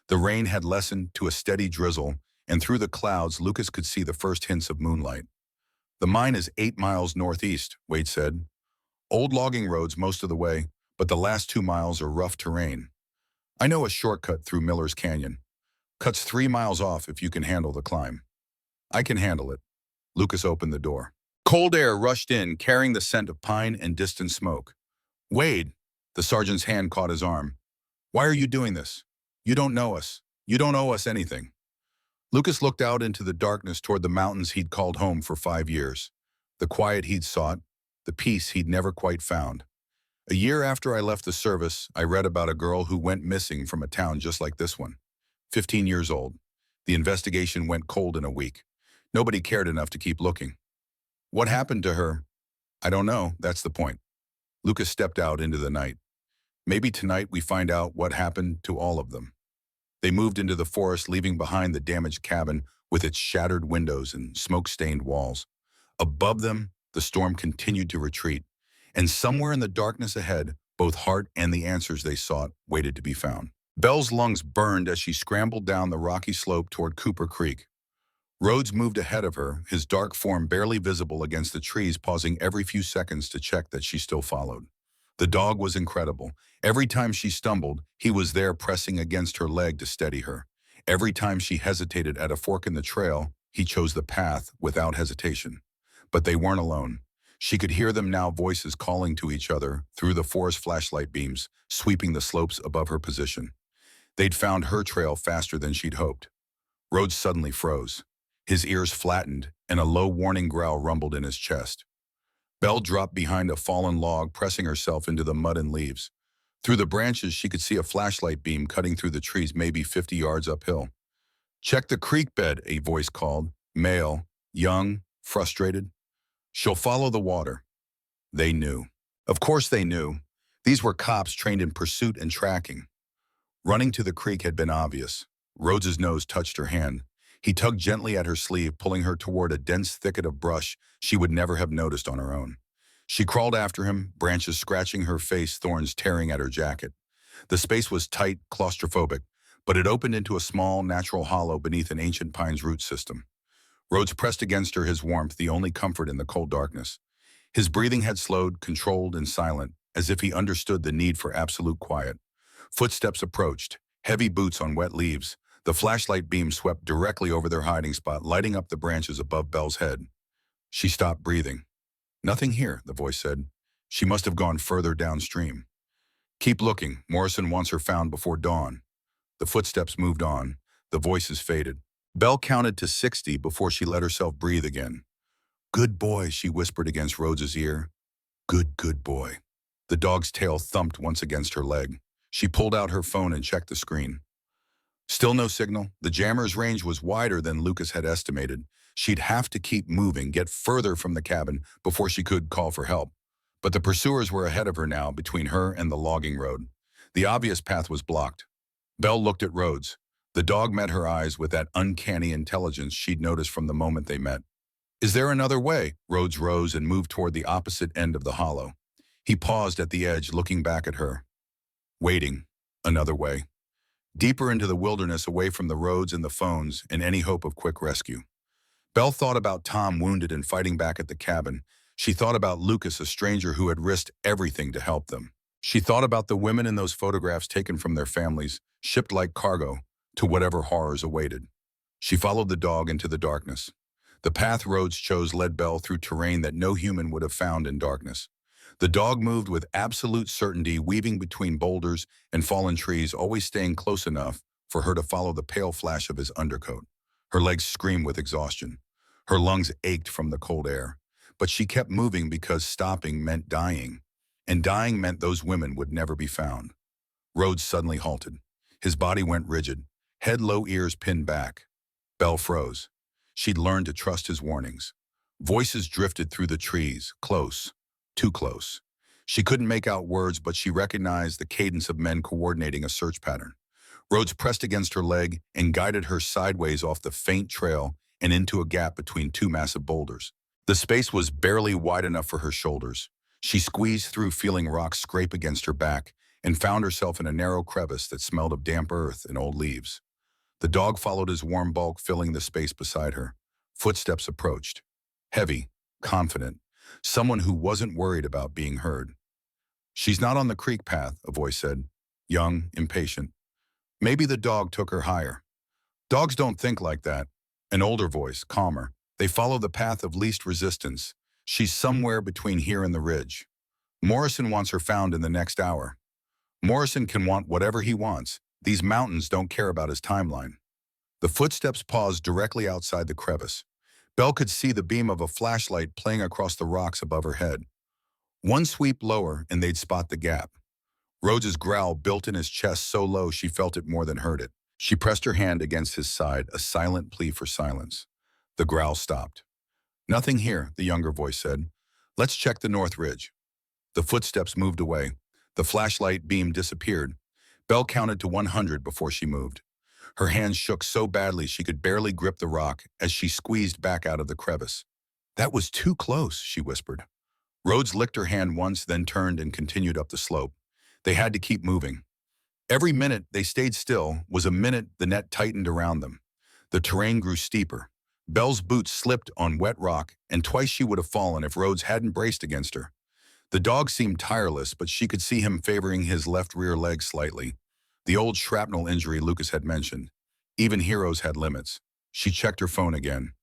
The rain had lessened to a steady drizzle, and through the clouds, Lucas could see the first hints of moonlight. The mine is 8 miles northeast, Wade said. Old logging roads most of the way, but the last 2 miles are rough terrain. I know a shortcut through Miller's Canyon. Cuts 3 miles off if you can handle the climb. I can handle it. Lucas opened the door. Cold air rushed in, carrying the scent of pine and distant smoke. Wade, the sergeant's hand caught his arm. Why are you doing this? You don't know us. You don't owe us anything. Lucas looked out into the darkness toward the mountains he'd called home for 5 years. The quiet he'd sought, the peace he'd never quite found. A year after I left the service, I read about a girl who went missing from a town just like this one. 15 years old. The investigation went cold in a week. Nobody cared enough to keep looking. What happened to her? I don't know, that's the point. Lucas stepped out into the night. Maybe tonight we find out what happened to all of them. They moved into the forest, leaving behind the damaged cabin with its shattered windows and smoke-stained walls. Above them, the storm continued to retreat, And somewhere in the darkness ahead, both Hart and the answers they sought waited to be found. Belle's lungs burned as she scrambled down the rocky slope toward Cooper Creek. Rhodes moved ahead of her, his dark form barely visible against the trees, pausing every few seconds to check that she still followed. The dog was incredible. Every time she stumbled, he was there pressing against her leg to steady her. Every time she hesitated at a fork in the trail, he chose the path without hesitation. But they weren't alone. She could hear them now, voices calling to each other through the forest flashlight beams, sweeping the slopes above her position. They'd found her trail faster than she'd hoped. Rhodes suddenly froze. His ears flattened, and a low warning growl rumbled in his chest. Belle dropped behind a fallen log, pressing herself into the mud and leaves. Through the branches, she could see a flashlight beam cutting through the trees maybe 50 yards uphill. "Check the creek bed," a voice called. Male, young, frustrated. "She'll follow the water." They knew. Of course they knew. These were cops trained in pursuit and tracking. Running to the creek had been obvious. Rhodes's nose touched her hand. He tugged gently at her sleeve, pulling her toward a dense thicket of brush she would never have noticed on her own. She crawled after him, branches scratching her face, thorns tearing at her jacket. The space was tight, claustrophobic, but it opened into a small, natural hollow beneath an ancient pine's root system. Rhodes pressed against her, his warmth the only comfort in the cold darkness. His breathing had slowed, controlled and silent, as if he understood the need for absolute quiet. Footsteps approached, heavy boots on wet leaves. The flashlight beam swept directly over their hiding spot, lighting up the branches above Belle's head. She stopped breathing. "Nothing here," the voice said. "She must have gone further downstream." "Keep looking. Morrison wants her found before dawn." The footsteps moved on. The voices faded. Belle counted to 60 before she let herself breathe again. "Good boy," she whispered against Rhodes's ear. Good boy." The dog's tail thumped once against her leg. She pulled out her phone and checked the screen. Still no signal. The jammer's range was wider than Lucas had estimated. She'd have to keep moving, get further from the cabin before she could call for help. But the pursuers were ahead of her now, between her and the logging road. The obvious path was blocked. Belle looked at Rhodes. The dog met her eyes with that uncanny intelligence she'd noticed from the moment they met. "Is there another way?" Rhodes rose and moved toward the opposite end of the hollow. He paused at the edge, looking back at her. Waiting. Another way. Deeper into the wilderness, away from the roads and the phones and any hope of quick rescue. Belle thought about Tom, wounded and fighting back at the cabin. She thought about Lucas, a stranger who had risked everything to help them. She thought about the women in those photographs taken from their families, shipped like cargo to whatever horrors awaited. She followed the dog into the darkness. The path Rhodes chose led Belle through terrain that no human would have found in darkness. The dog moved with absolute certainty, weaving between boulders and fallen trees, always staying close enough for her to follow the pale flash of his undercoat. Her legs screamed with exhaustion. Her lungs ached from the cold air. But she kept moving because stopping meant dying. And dying meant those women would never be found. Rhodes suddenly halted. His body went rigid, head low, ears pinned back. Belle froze. She'd learned to trust his warnings. Voices drifted through the trees, close, too close. She couldn't make out words, but she recognized the cadence of men coordinating a search pattern. Rhodes pressed against her leg and guided her sideways off the faint trail and into a gap between two massive boulders. The space was barely wide enough for her shoulders. She squeezed through, feeling rocks scrape against her back, and found herself in a narrow crevice that smelled of damp earth and old leaves. The dog followed his warm bulk, filling the space beside her. Footsteps approached. Heavy, confident. Someone who wasn't worried about being heard. "She's not on the creek path," a voice said. Young, impatient. "Maybe the dog took her higher." "Dogs don't think like that." An older voice, calmer. "They follow the path of least resistance. She's somewhere between here and the ridge. Morrison wants her found in the next hour." Morrison can want whatever he wants. These mountains don't care about his timeline. The footsteps paused directly outside the crevice. Belle could see the beam of a flashlight playing across the rocks above her head. One sweep lower and they'd spot the gap. Rhodes's growl built in his chest so low she felt it more than heard it. She pressed her hand against his side, a silent plea for silence. The growl stopped. "Nothing here," the younger voice said. "Let's check the north ridge." The footsteps moved away. The flashlight beam disappeared. Belle counted to 100 before she moved. Her hands shook so badly she could barely grip the rock as she squeezed back out of the crevice. "That was too close," she whispered. Rhodes licked her hand once, then turned and continued up the slope. They had to keep moving. Every minute they stayed still was a minute the net tightened around them. The terrain grew steeper. Belle's boots slipped on wet rock, and twice she would have fallen if Rhodes hadn't braced against her. The dog seemed tireless, but she could see him favoring his left rear leg slightly. The old shrapnel injury Lucas had mentioned. Even heroes had limits. She checked her phone again.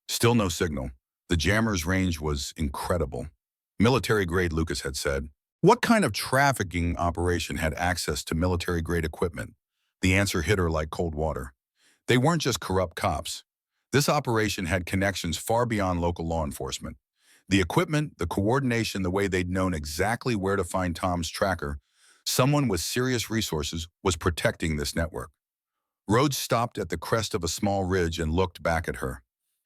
Still no signal. The jammer's range was incredible. Military-grade, Lucas had said. What kind of trafficking operation had access to military-grade equipment? The answer hit her like cold water. They weren't just corrupt cops. This operation had connections far beyond local law enforcement. The equipment, the coordination, the way they'd known exactly where to find Tom's tracker, someone with serious resources was protecting this network. Rhodes stopped at the crest of a small ridge and looked back at her.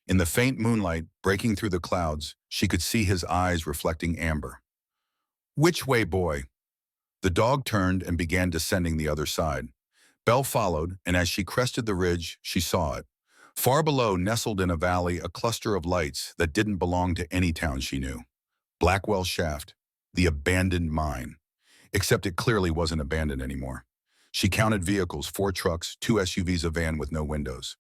In the faint moonlight breaking through the clouds, she could see his eyes reflecting amber. Which way, boy? The dog turned and began descending the other side. Belle followed, and as she crested the ridge, she saw it. Far below, nestled in a valley, a cluster of lights that didn't belong to any town she knew. Blackwell Shaft, the abandoned mine. Except it clearly wasn't abandoned anymore. She counted vehicles, 4 trucks, 2 SUVs, a van with no windows.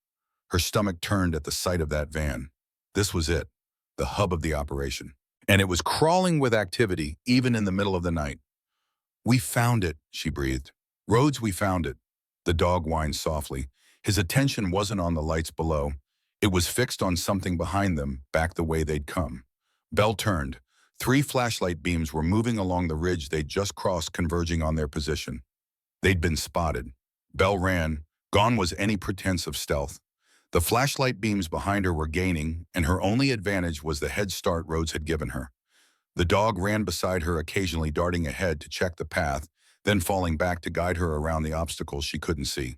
Her stomach turned at the sight of that van. This was it, the hub of the operation. And it was crawling with activity, even in the middle of the night. We found it, she breathed. Rhodes, we found it. The dog whined softly. His attention wasn't on the lights below. It was fixed on something behind them, back the way they'd come. Belle turned. 3 flashlight beams were moving along the ridge they'd just crossed, converging on their position. They'd been spotted. Belle ran. Gone was any pretense of stealth. The flashlight beams behind her were gaining, and her only advantage was the head start Rhodes had given her. The dog ran beside her, occasionally darting ahead to check the path, then falling back to guide her around the obstacles she couldn't see.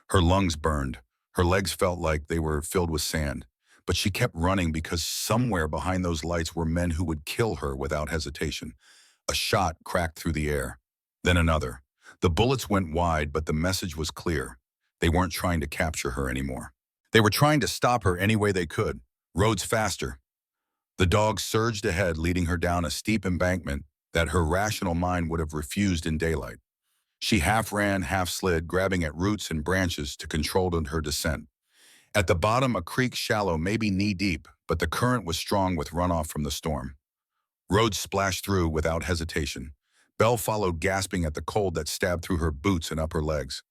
Her lungs burned. Her legs felt like they were filled with sand. But she kept running because somewhere behind those lights were men who would kill her without hesitation. A shot cracked through the air. Then another. The bullets went wide, but the message was clear. They weren't trying to capture her anymore. They were trying to stop her any way they could. Rhodes, faster. The dog surged ahead, leading her down a steep embankment that her rational mind would have refused in daylight. She half ran, half slid, grabbing at roots and branches to control her descent. At the bottom, a creek, shallow, maybe knee-deep, but the current was strong with runoff from the storm. Rhodes splashed through without hesitation. Belle followed, gasping at the cold that stabbed through her boots and up her legs.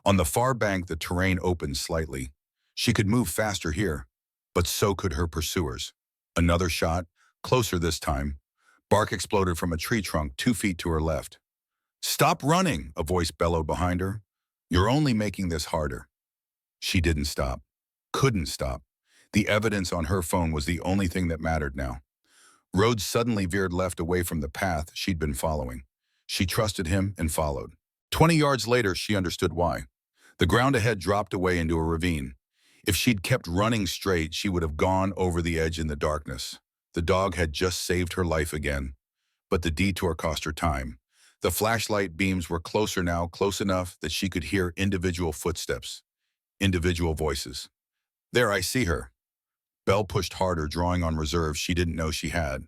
On the far bank, the terrain opened slightly. She could move faster here, but so could her pursuers. Another shot, closer this time. Bark exploded from a tree trunk 2 feet to her left. "Stop running," a voice bellowed behind her. "You're only making this harder." She didn't stop. Couldn't stop. The evidence on her phone was the only thing that mattered now. Rhodes suddenly veered left away from the path she'd been following. She trusted him and followed. 20 yards later, she understood why. The ground ahead dropped away into a ravine. If she'd kept running straight, she would have gone over the edge in the darkness. The dog had just saved her life again. But the detour cost her time. The flashlight beams were closer now, close enough that she could hear individual footsteps, individual voices. "There, I see her." Belle pushed harder, drawing on reserves she didn't know she had.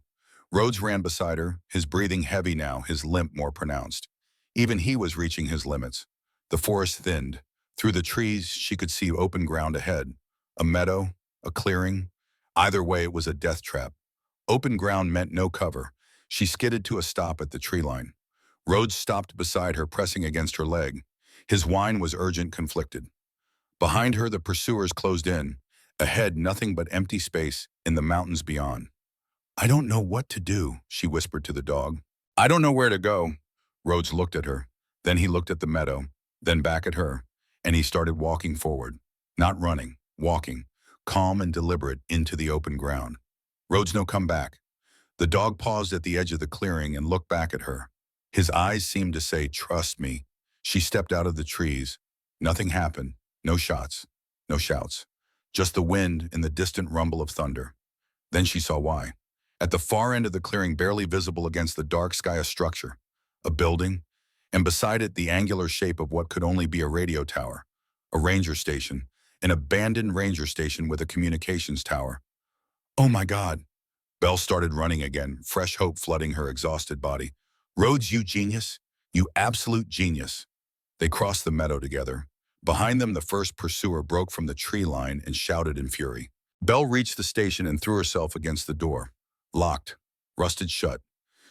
Rhodes ran beside her, his breathing heavy now, his limp more pronounced. Even he was reaching his limits. The forest thinned. Through the trees, she could see open ground ahead. A meadow, a clearing. Either way, it was a death trap. Open ground meant no cover. She skidded to a stop at the tree line. Rhodes stopped beside her, pressing against her leg. His whine was urgent, conflicted. Behind her, the pursuers closed in. Ahead, nothing but empty space in the mountains beyond. "I don't know what to do," she whispered to the dog. "I don't know where to go." Rhodes looked at her. Then he looked at the meadow, then back at her, and he started walking forward. Not running, walking, calm and deliberate into the open ground. Rhodes, no come back. The dog paused at the edge of the clearing and looked back at her. His eyes seemed to say, "Trust me." She stepped out of the trees. Nothing happened. No shots. No shouts. Just the wind and the distant rumble of thunder. Then she saw why. At the far end of the clearing, barely visible against the dark sky, a structure. A building. And beside it, the angular shape of what could only be a radio tower. A ranger station. An abandoned ranger station with a communications tower. "Oh my God." Belle started running again, fresh hope flooding her exhausted body. Rhodes, you genius. You absolute genius. They crossed the meadow together. Behind them, the first pursuer broke from the tree line and shouted in fury. Belle reached the station and threw herself against the door. Locked. Rusted shut.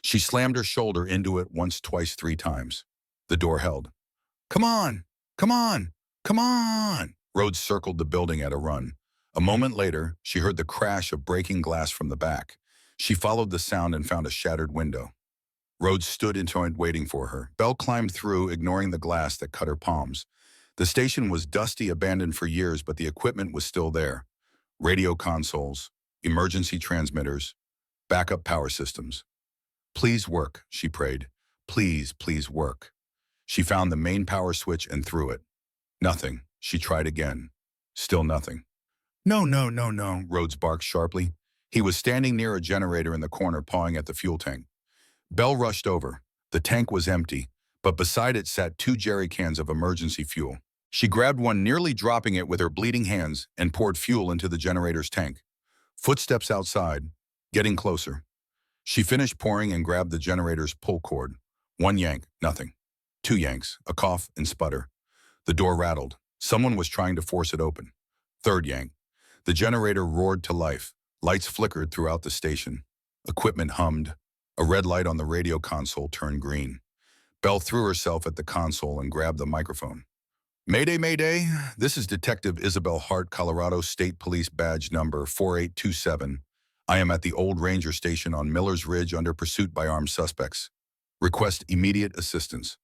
She slammed her shoulder into it once, twice, three times. The door held. Come on! Come on! Come on! Rhodes circled the building at a run. A moment later, she heard the crash of breaking glass from the back. She followed the sound and found a shattered window. Rhodes stood inside waiting for her. Belle climbed through, ignoring the glass that cut her palms. The station was dusty, abandoned for years, but the equipment was still there. Radio consoles, emergency transmitters, backup power systems. Please work, she prayed. Please, please work. She found the main power switch and threw it. Nothing. She tried again. Still nothing. No, no, no, no, Rhodes barked sharply. He was standing near a generator in the corner, pawing at the fuel tank. Belle rushed over. The tank was empty, but beside it sat 2 jerry cans of emergency fuel. She grabbed one, nearly dropping it with her bleeding hands, and poured fuel into the generator's tank. Footsteps outside, getting closer. She finished pouring and grabbed the generator's pull cord. 1 yank, nothing. 2 yanks, a cough and sputter. The door rattled. Someone was trying to force it open. 3rd yank. The generator roared to life. Lights flickered throughout the station. Equipment hummed. A red light on the radio console turned green. Belle threw herself at the console and grabbed the microphone. Mayday, Mayday. This is Detective Isabel Hart, Colorado State Police badge number 4827. I am at the old ranger station on Miller's Ridge under pursuit by armed suspects. Request immediate assistance.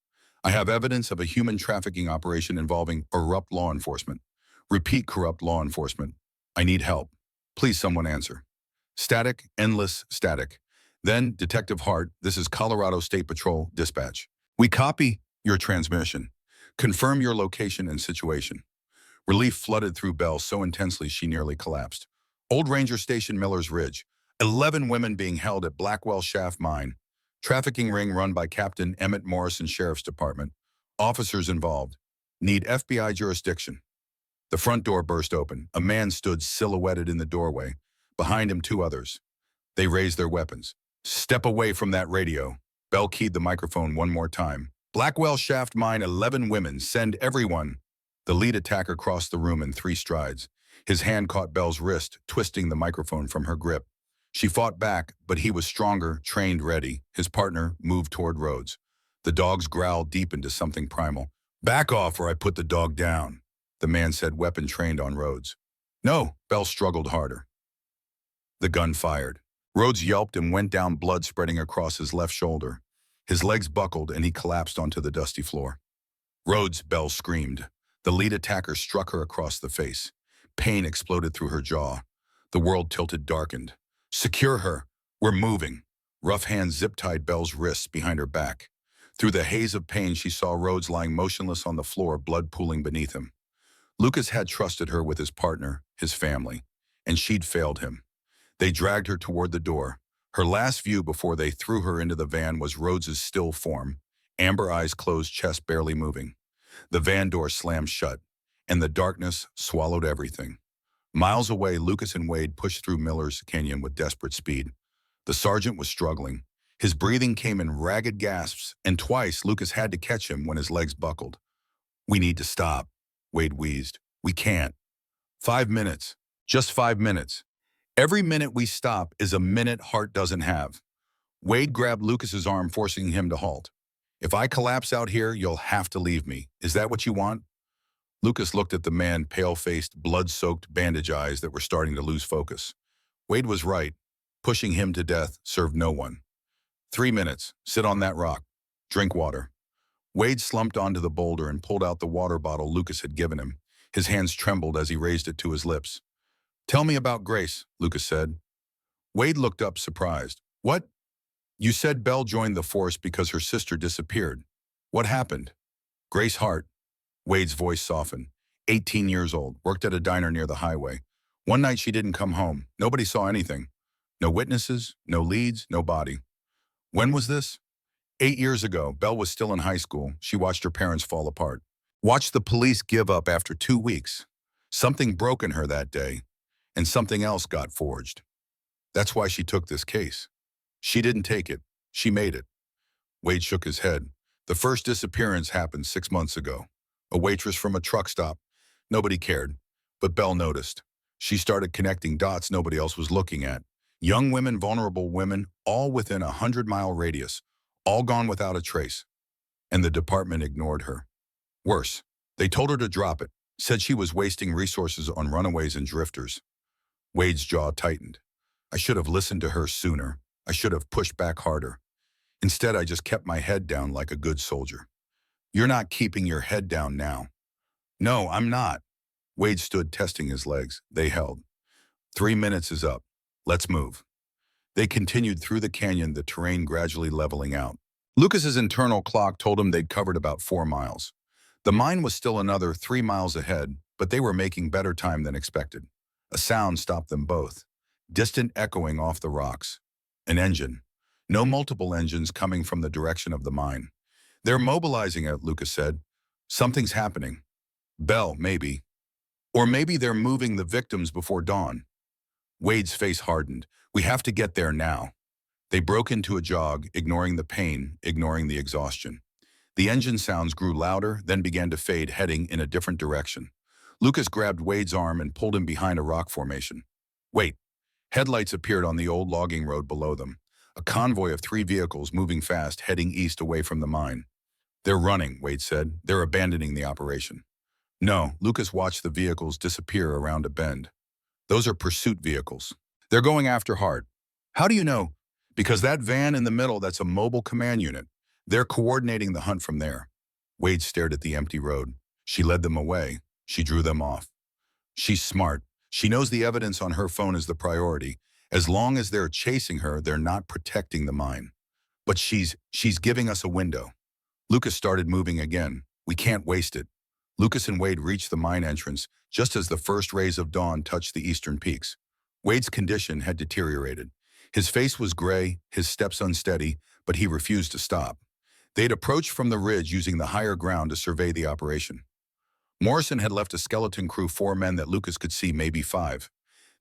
I have evidence of a human trafficking operation involving corrupt law enforcement. Repeat, corrupt law enforcement. I need help. Please someone answer. Static, endless static. Then, Detective Hart, this is Colorado State Patrol dispatch. We copy your transmission. Confirm your location and situation. Relief flooded through Belle so intensely she nearly collapsed. Old Ranger Station, Miller's Ridge. 11 women being held at Blackwell Shaft Mine. Trafficking ring run by Captain Emmett Morrison Sheriff's Department. Officers involved. Need FBI jurisdiction. The front door burst open. A man stood silhouetted in the doorway. Behind him, 2 others. They raised their weapons. Step away from that radio. Belle keyed the microphone one more time. Blackwell Shaft Mine, 11 women. Send everyone. The lead attacker crossed the room in 3 strides. His hand caught Belle's wrist, twisting the microphone from her grip. She fought back, but he was stronger, trained, ready. His partner moved toward Rhodes. The dog's growl deepened to something primal. Back off or I put the dog down, the man said, weapon trained on Rhodes. No, Belle struggled harder. The gun fired. Rhodes yelped and went down, blood spreading across his left shoulder. His legs buckled and he collapsed onto the dusty floor. Rhodes, Belle screamed. The lead attacker struck her across the face. Pain exploded through her jaw. The world tilted, darkened. Secure her. We're moving. Rough hands zip-tied Belle's wrists behind her back. Through the haze of pain, she saw Rhodes lying motionless on the floor, blood pooling beneath him. Lucas had trusted her with his partner, his family, and she'd failed him. They dragged her toward the door. Her last view before they threw her into the van was Rhodes's still form, amber eyes closed, chest barely moving. The van door slammed shut, and the darkness swallowed everything. Miles away, Lucas and Wade pushed through Miller's Canyon with desperate speed. The sergeant was struggling. His breathing came in ragged gasps, and twice Lucas had to catch him when his legs buckled. We need to stop, Wade wheezed. We can't. 5 minutes. Just 5 minutes. Every minute we stop is a minute Hart doesn't have. Wade grabbed Lucas's arm, forcing him to halt. If I collapse out here, you'll have to leave me. Is that what you want? Lucas looked at the man, pale-faced, blood-soaked bandage eyes that were starting to lose focus. Wade was right. Pushing him to death served no one. 3 minutes. Sit on that rock. Drink water. Wade slumped onto the boulder and pulled out the water bottle Lucas had given him. His hands trembled as he raised it to his lips. Tell me about Grace, Lucas said. Wade looked up, surprised. What? You said Belle joined the force because her sister disappeared. What happened? Grace Hart. Wade's voice softened. 18 years old, worked at a diner near the highway. One night she didn't come home. Nobody saw anything. No witnesses, no leads, no body. When was this? 8 years ago. Belle was still in high school. She watched her parents fall apart. Watched the police give up after 2 weeks. Something broke in her that day, and something else got forged. That's why she took this case. She didn't take it. She made it. Wade shook his head. The first disappearance happened 6 months ago. A waitress from a truck stop. Nobody cared. But Belle noticed. She started connecting dots nobody else was looking at. Young women, vulnerable women, all within a 100-mile radius. All gone without a trace. And the department ignored her. Worse, they told her to drop it. Said she was wasting resources on runaways and drifters. Wade's jaw tightened. I should have listened to her sooner. I should have pushed back harder. Instead, I just kept my head down like a good soldier. You're not keeping your head down now. No, I'm not. Wade stood testing his legs. They held. 3 minutes is up. Let's move. They continued through the canyon, the terrain gradually leveling out. Lucas's internal clock told him they'd covered about 4 miles. The mine was still another 3 miles ahead, but they were making better time than expected. A sound stopped them both, distant echoing off the rocks. An engine. No multiple engines coming from the direction of the mine. They're mobilizing it, Lucas said. Something's happening. Belle, maybe. Or maybe they're moving the victims before dawn. Wade's face hardened. We have to get there now. They broke into a jog, ignoring the pain, ignoring the exhaustion. The engine sounds grew louder, then began to fade, heading in a different direction. Lucas grabbed Wade's arm and pulled him behind a rock formation. Wait. Headlights appeared on the old logging road below them. A convoy of 3 vehicles moving fast, heading east away from the mine. They're running, Wade said. They're abandoning the operation. No, Lucas watched the vehicles disappear around a bend. Those are pursuit vehicles. They're going after Hart. How do you know? Because that van in the middle, that's a mobile command unit. They're coordinating the hunt from there. Wade stared at the empty road. She led them away. She drew them off. She's smart. She knows the evidence on her phone is the priority. As long as they're chasing her, they're not protecting the mine. But she's giving us a window. Lucas started moving again. We can't waste it. Lucas and Wade reached the mine entrance just as the first rays of dawn touched the eastern peaks. Wade's condition had deteriorated. His face was gray, his steps unsteady, but he refused to stop. They'd approached from the ridge using the higher ground to survey the operation. Morrison had left a skeleton crew, 4 men that Lucas could see, maybe 5.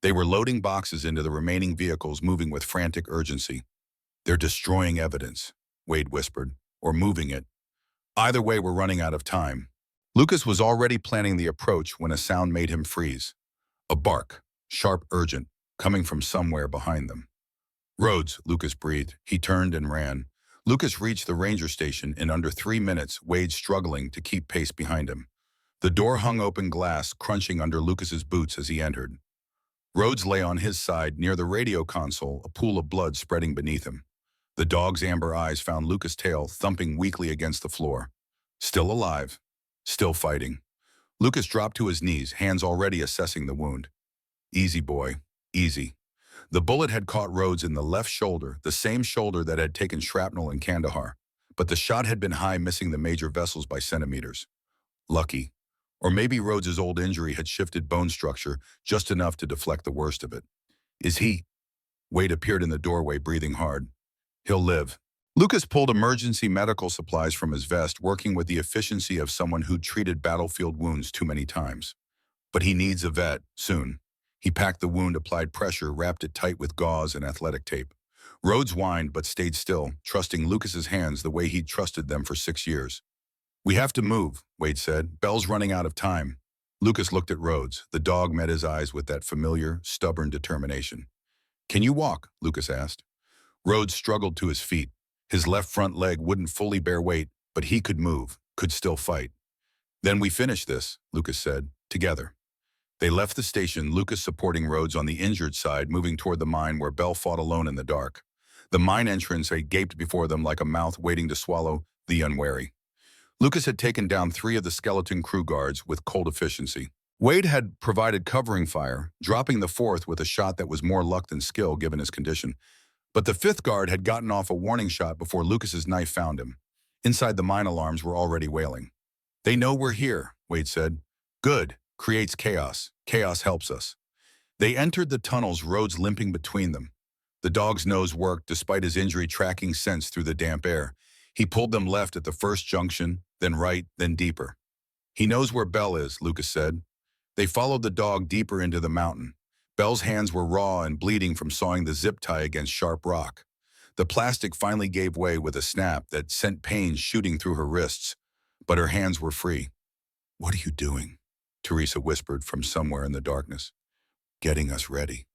They were loading boxes into the remaining vehicles, moving with frantic urgency. They're destroying evidence, Wade whispered, or moving it. Either way, we're running out of time. Lucas was already planning the approach when a sound made him freeze. A bark, sharp, urgent, coming from somewhere behind them. Rhodes, Lucas breathed. He turned and ran. Lucas reached the ranger station in under 3 minutes, Wade struggling to keep pace behind him. The door hung open, glass crunching under Lucas's boots as he entered. Rhodes lay on his side near the radio console, a pool of blood spreading beneath him. The dog's amber eyes found Lucas' tail thumping weakly against the floor. Still alive. Still fighting. Lucas dropped to his knees, hands already assessing the wound. Easy, boy. Easy. The bullet had caught Rhodes in the left shoulder, the same shoulder that had taken shrapnel in Kandahar. But the shot had been high, missing the major vessels by centimeters. Lucky. Or maybe Rhodes's old injury had shifted bone structure just enough to deflect the worst of it. Is he? Wade appeared in the doorway, breathing hard. He'll live. Lucas pulled emergency medical supplies from his vest, working with the efficiency of someone who'd treated battlefield wounds too many times. But he needs a vet, soon. He packed the wound, applied pressure, wrapped it tight with gauze and athletic tape. Rhodes whined but stayed still, trusting Lucas's hands the way he'd trusted them for 6 years. We have to move, Wade said. Belle's running out of time. Lucas looked at Rhodes. The dog met his eyes with that familiar, stubborn determination. Can you walk? Lucas asked. Rhodes struggled to his feet. His left front leg wouldn't fully bear weight, but he could move, could still fight. Then we finish this, Lucas said, together. They left the station, Lucas supporting Rhodes on the injured side, moving toward the mine where Belle fought alone in the dark. The mine entrance had gaped before them like a mouth waiting to swallow the unwary. Lucas had taken down 3 of the skeleton crew guards with cold efficiency. Wade had provided covering fire, dropping the 4th with a shot that was more luck than skill given his condition. But the 5th guard had gotten off a warning shot before Lucas's knife found him. Inside, the mine alarms were already wailing. They know we're here, Wade said. Good. Creates chaos. Chaos helps us. They entered the tunnels, Rhodes limping between them. The dog's nose worked despite his injury, tracking scents through the damp air. He pulled them left at the first junction, then right, then deeper. He knows where Belle is, Lucas said. They followed the dog deeper into the mountain. Belle's hands were raw and bleeding from sawing the zip tie against sharp rock. The plastic finally gave way with a snap that sent pain shooting through her wrists, but her hands were free. "What are you doing?" Teresa whispered from somewhere in the darkness. "Getting us ready."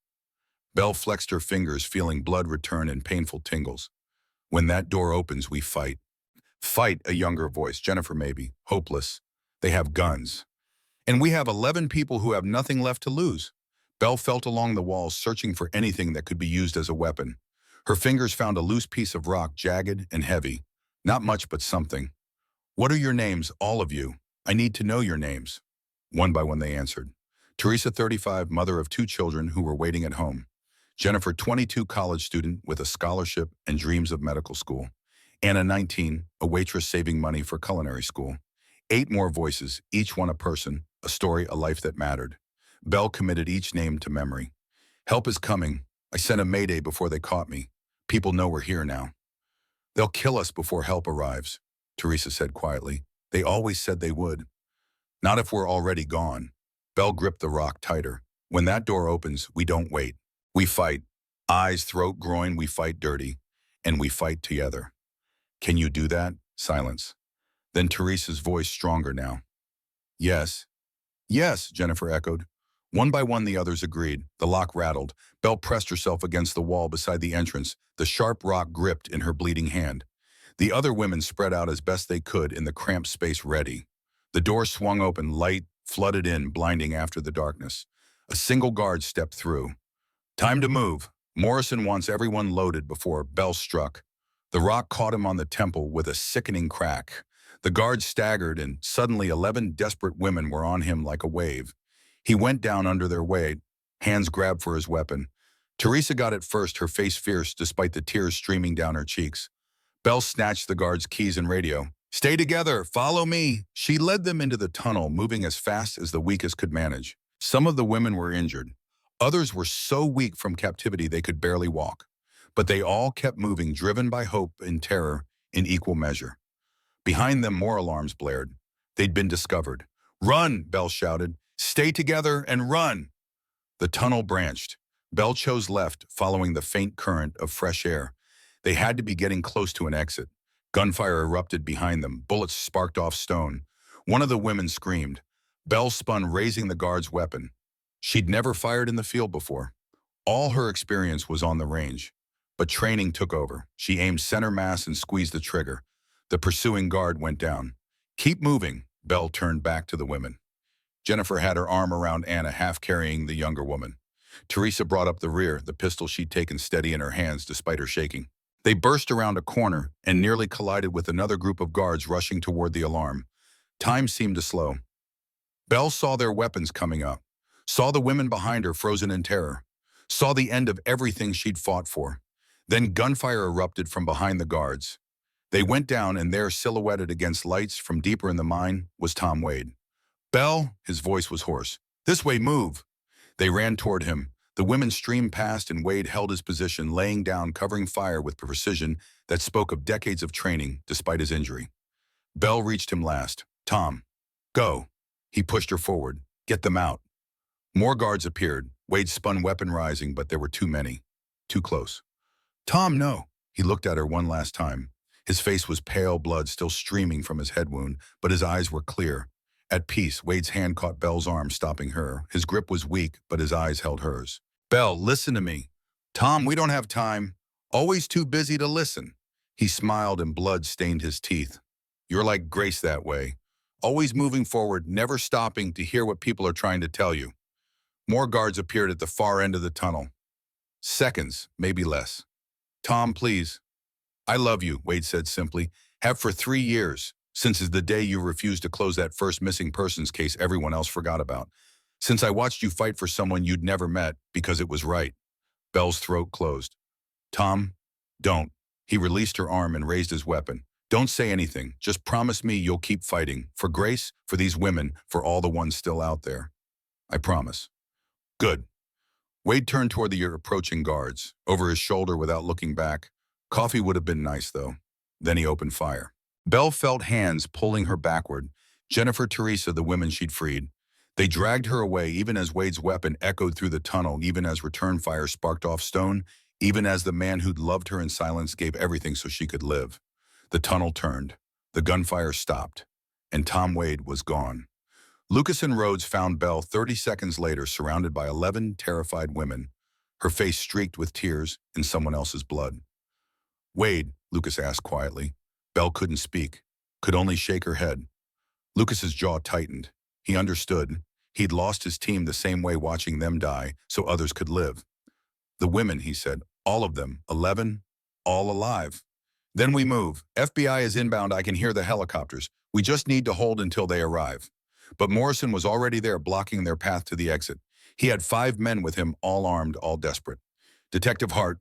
Belle flexed her fingers, feeling blood return and painful tingles. "When that door opens, we fight." "Fight," a younger voice, Jennifer maybe, hopeless. "They have guns. And we have 11 people who have nothing left to lose." Belle felt along the walls, searching for anything that could be used as a weapon. Her fingers found a loose piece of rock, jagged and heavy. Not much, but something. "What are your names, all of you? I need to know your names." One by one they answered. Teresa, 35, mother of 2 children who were waiting at home. Jennifer, 22, college student with a scholarship and dreams of medical school. Anna, 19, a waitress saving money for culinary school. 8 more voices, each one a person, a story, a life that mattered. Belle committed each name to memory. "Help is coming. I sent a mayday before they caught me. People know we're here now." "They'll kill us before help arrives," Teresa said quietly. "They always said they would." "Not if we're already gone." Belle gripped the rock tighter. "When that door opens, we don't wait. We fight. Eyes, throat, groin, we fight dirty. And we fight together." "Can you do that?" Silence. Then Teresa's voice, stronger now. "Yes." "Yes," Jennifer echoed. One by one the others agreed. The lock rattled. Belle pressed herself against the wall beside the entrance, the sharp rock gripped in her bleeding hand. The other women spread out as best they could in the cramped space, ready. The door swung open, light flooded in, blinding after the darkness. A single guard stepped through. "Time to move." Morrison wants everyone loaded before Belle struck. The rock caught him on the temple with a sickening crack. The guard staggered, and suddenly 11 desperate women were on him like a wave. He went down under their weight, hands grabbed for his weapon. Teresa got it first, her face fierce despite the tears streaming down her cheeks. Belle snatched the guard's keys and radio. "Stay together, follow me." She led them into the tunnel, moving as fast as the weakest could manage. Some of the women were injured. Others were so weak from captivity they could barely walk. But they all kept moving, driven by hope and terror in equal measure. Behind them, more alarms blared. They'd been discovered. "Run!" Belle shouted. "Stay together and run!" The tunnel branched. Belle chose left, following the faint current of fresh air. They had to be getting close to an exit. Gunfire erupted behind them. Bullets sparked off stone. One of the women screamed. Belle spun, raising the guard's weapon. She'd never fired in the field before. All her experience was on the range. But training took over. She aimed center mass and squeezed the trigger. The pursuing guard went down. "Keep moving." Belle turned back to the women. Jennifer had her arm around Anna, half carrying the younger woman. Teresa brought up the rear, the pistol she'd taken steady in her hands despite her shaking. They burst around a corner and nearly collided with another group of guards rushing toward the alarm. Time seemed to slow. Belle saw their weapons coming up, saw the women behind her frozen in terror, saw the end of everything she'd fought for. Then gunfire erupted from behind the guards. They went down, and there, silhouetted against lights from deeper in the mine, was Tom Wade. "Belle," his voice was hoarse. "This way, move." They ran toward him. The women streamed past, and Wade held his position, laying down, covering fire with precision that spoke of decades of training despite his injury. Belle reached him last. "Tom, go." He pushed her forward. "Get them out." More guards appeared. Wade spun, weapon rising, but there were too many. Too close. "Tom, no." He looked at her one last time. His face was pale, blood still streaming from his head wound, but his eyes were clear. At peace, Wade's hand caught Belle's arm, stopping her. His grip was weak, but his eyes held hers. "Belle, listen to me." "Tom, we don't have time." "Always too busy to listen." He smiled, and blood stained his teeth. "You're like Grace that way. Always moving forward, never stopping to hear what people are trying to tell you." More guards appeared at the far end of the tunnel. Seconds, maybe less. "Tom, please." "I love you," Wade said simply. "Have for 3 years. Since is the day you refused to close that first missing persons case everyone else forgot about. Since I watched you fight for someone you'd never met because it was right." Belle's throat closed. "Tom, don't." He released her arm and raised his weapon. "Don't say anything. Just promise me you'll keep fighting. For Grace, for these women, for all the ones still out there." "I promise." "Good." Wade turned toward the approaching guards, over his shoulder without looking back. Coffee would have been nice, though. Then he opened fire. Belle felt hands pulling her backward. Jennifer, Teresa, the women she'd freed. They dragged her away even as Wade's weapon echoed through the tunnel, even as return fire sparked off stone, even as the man who'd loved her in silence gave everything so she could live. The tunnel turned, the gunfire stopped, and Tom Wade was gone. Lucas and Rhodes found Belle 30 seconds later surrounded by 11 terrified women, her face streaked with tears in someone else's blood. Wade, Lucas asked quietly. Belle couldn't speak, could only shake her head. Lucas's jaw tightened. He understood. He'd lost his team the same way watching them die so others could live. The women, he said, all of them, 11, all alive. Then we move. FBI is inbound. I can hear the helicopters. We just need to hold until they arrive. But Morrison was already there, blocking their path to the exit. He had 5 men with him, all armed, all desperate. Detective Hart,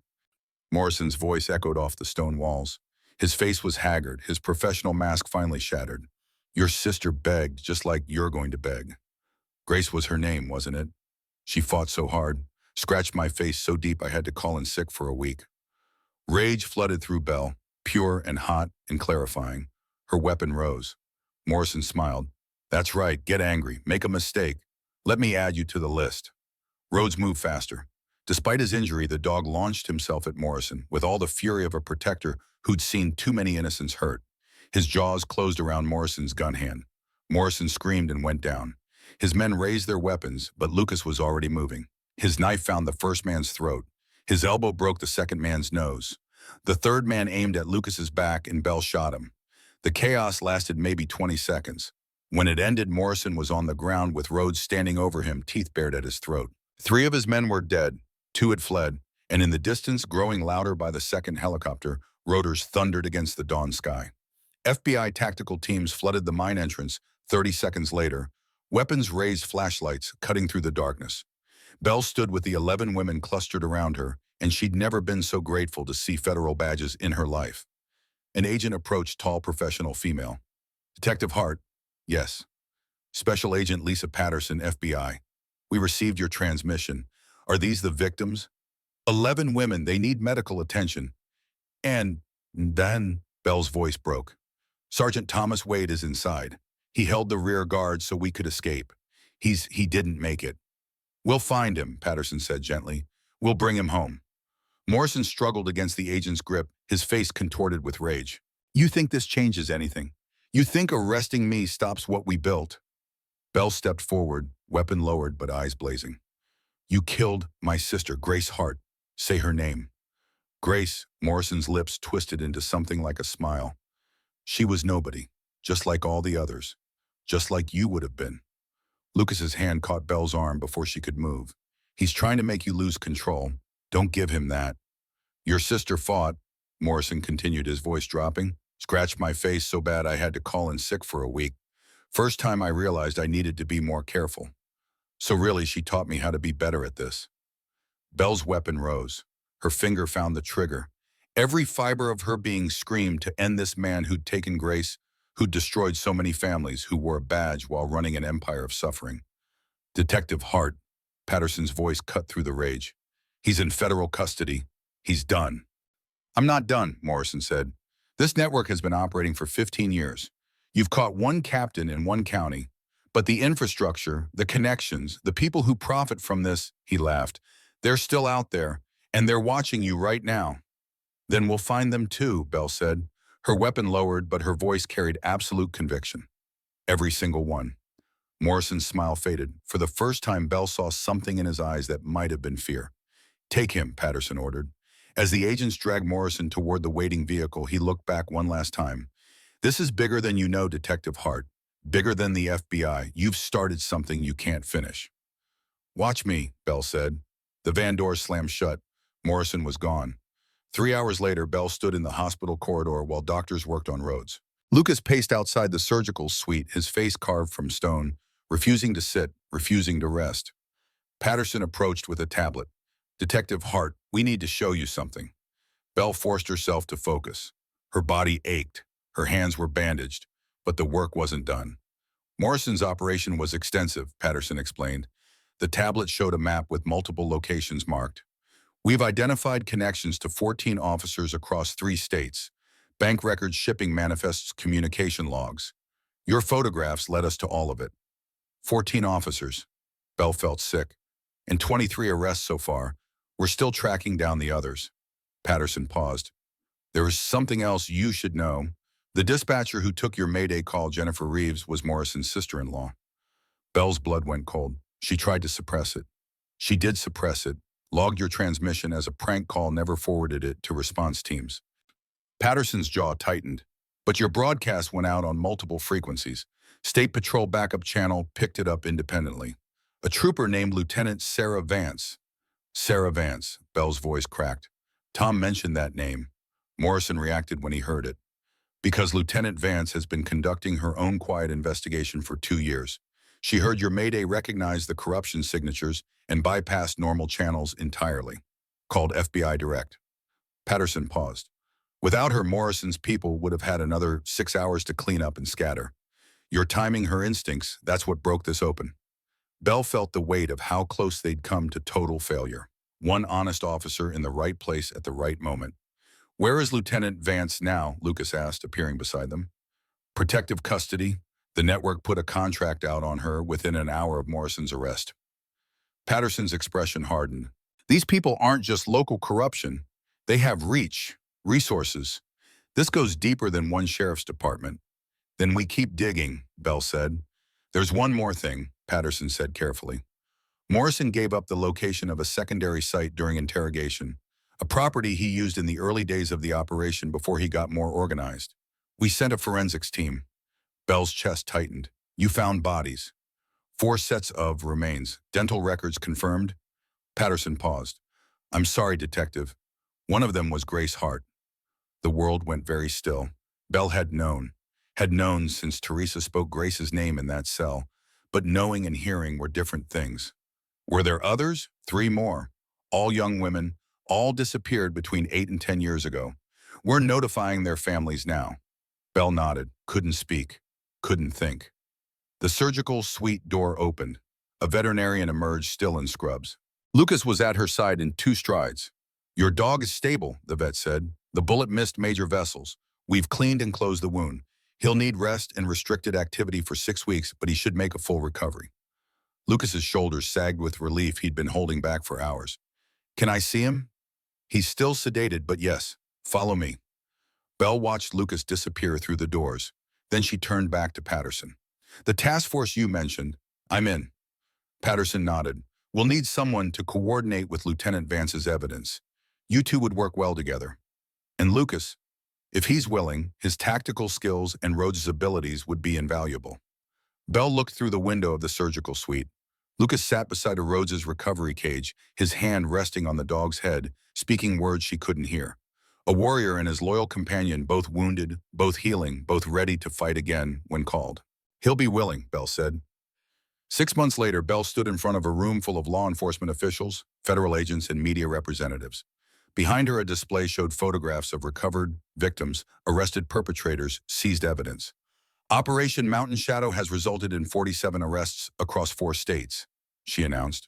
Morrison's voice echoed off the stone walls. His face was haggard, his professional mask finally shattered. Your sister begged, just like you're going to beg. Grace was her name, wasn't it? She fought so hard, scratched my face so deep I had to call in sick for a week. Rage flooded through Belle, pure and hot and clarifying. Her weapon rose. Morrison smiled. That's right, get angry, make a mistake. Let me add you to the list. Rhodes moved faster. Despite his injury, the dog launched himself at Morrison with all the fury of a protector who'd seen too many innocents hurt. His jaws closed around Morrison's gun hand. Morrison screamed and went down. His men raised their weapons, but Lucas was already moving. His knife found the first man's throat. His elbow broke the second man's nose. The third man aimed at Lucas's back and Belle shot him. The chaos lasted maybe 20 seconds. When it ended, Morrison was on the ground with Rhodes standing over him, teeth bared at his throat. 3 of his men were dead, 2 had fled, and in the distance, growing louder by the second helicopter, rotors thundered against the dawn sky. FBI tactical teams flooded the mine entrance 30 seconds later. Weapons raised flashlights, cutting through the darkness. Belle stood with the 11 women clustered around her, and she'd never been so grateful to see federal badges in her life. An agent approached, tall professional female. Detective Hart. Yes. Special Agent Lisa Patterson, FBI. We received your transmission. Are these the victims? 11 women, they need medical attention. And then Belle's voice broke. Sergeant Thomas Wade is inside. He held the rear guard so we could escape. He didn't make it. We'll find him, Patterson said gently. We'll bring him home. Morrison struggled against the agent's grip, his face contorted with rage. You think this changes anything? You think arresting me stops what we built? Belle stepped forward, weapon lowered but eyes blazing. You killed my sister, Grace Hart. Say her name. Grace, Morrison's lips twisted into something like a smile. She was nobody, just like all the others, just like you would have been. Lucas's hand caught Belle's arm before she could move. He's trying to make you lose control. Don't give him that. Your sister fought, Morrison continued, his voice dropping. Scratched my face so bad I had to call in sick for a week. First time I realized I needed to be more careful. So really, she taught me how to be better at this. Belle's weapon rose. Her finger found the trigger. Every fiber of her being screamed to end this man who'd taken Grace, who'd destroyed so many families, who wore a badge while running an empire of suffering. Detective Hart, Patterson's voice cut through the rage. He's in federal custody. He's done. I'm not done, Morrison said. This network has been operating for 15 years. You've caught one captain in one county, but the infrastructure, the connections, the people who profit from this, he laughed, they're still out there, and they're watching you right now. Then we'll find them too, Belle said. Her weapon lowered, but her voice carried absolute conviction. Every single one. Morrison's smile faded. For the first time, Belle saw something in his eyes that might have been fear. Take him, Patterson ordered. As the agents dragged Morrison toward the waiting vehicle, he looked back one last time. This is bigger than you know, Detective Hart. Bigger than the FBI. You've started something you can't finish. Watch me, Belle said. The van doors slammed shut. Morrison was gone. 3 hours later, Belle stood in the hospital corridor while doctors worked on Rhodes. Lucas paced outside the surgical suite, his face carved from stone, refusing to sit, refusing to rest. Patterson approached with a tablet. Detective Hart, we need to show you something. Belle forced herself to focus. Her body ached. Her hands were bandaged, but the work wasn't done. Morrison's operation was extensive, Patterson explained. The tablet showed a map with multiple locations marked. We've identified connections to 14 officers across 3 states. Bank records, shipping manifests, communication logs. Your photographs led us to all of it. 14 officers. Bell felt sick. And 23 arrests so far. We're still tracking down the others. Patterson paused. There is something else you should know. The dispatcher who took your Mayday call, Jennifer Reeves, was Morrison's sister-in-law. Bell's blood went cold. She tried to suppress it. She did suppress it, logged your transmission as a prank call, never forwarded it to response teams. Patterson's jaw tightened. But your broadcast went out on multiple frequencies. State Patrol backup channel picked it up independently. A trooper named Lieutenant Sarah Vance. Sarah Vance, Bell's voice cracked. Tom mentioned that name. Morrison reacted when he heard it. Because Lieutenant Vance has been conducting her own quiet investigation for 2 years. She heard your Mayday recognize the corruption signatures and bypassed normal channels entirely. Called FBI Direct. Patterson paused. Without her, Morrison's people would have had another 6 hours to clean up and scatter. Your timing, her instincts, that's what broke this open. Bell felt the weight of how close they'd come to total failure. One honest officer in the right place at the right moment. Where is Lieutenant Vance now? Lucas asked, appearing beside them. Protective custody. The network put a contract out on her within an hour of Morrison's arrest. Patterson's expression hardened. These people aren't just local corruption. They have reach, resources. This goes deeper than one sheriff's department. Then we keep digging, Bell said. There's one more thing, Patterson said carefully. Morrison gave up the location of a secondary site during interrogation, a property he used in the early days of the operation before he got more organized. We sent a forensics team. Bell's chest tightened. You found bodies. 4 sets of remains. Dental records confirmed? Patterson paused. I'm sorry, Detective. One of them was Grace Hart. The world went very still. Bell had known since Teresa spoke Grace's name in that cell, but knowing and hearing were different things. Were there others? 3 more. All young women, all disappeared between 8 and 10 years ago. We're notifying their families now. Bell nodded, couldn't speak, couldn't think. The surgical suite door opened. A veterinarian emerged, still in scrubs. Lucas was at her side in 2 strides. Your dog is stable, the vet said. The bullet missed major vessels. We've cleaned and closed the wound. He'll need rest and restricted activity for 6 weeks, but he should make a full recovery. Lucas's shoulders sagged with relief he'd been holding back for hours. Can I see him? He's still sedated, but yes, follow me. Bell watched Lucas disappear through the doors. Then she turned back to Patterson. The task force you mentioned, I'm in. Patterson nodded. We'll need someone to coordinate with Lieutenant Vance's evidence. You two would work well together. And Lucas, if he's willing, his tactical skills and Rhodes' abilities would be invaluable. Bell looked through the window of the surgical suite. Lucas sat beside a Rhodes' recovery cage, his hand resting on the dog's head, speaking words she couldn't hear. A warrior and his loyal companion, both wounded, both healing, both ready to fight again when called. He'll be willing, Bell said. 6 months later, Bell stood in front of a room full of law enforcement officials, federal agents, and media representatives. Behind her, a display showed photographs of recovered victims, arrested perpetrators, seized evidence. Operation Mountain Shadow has resulted in 47 arrests across 4 states, she announced.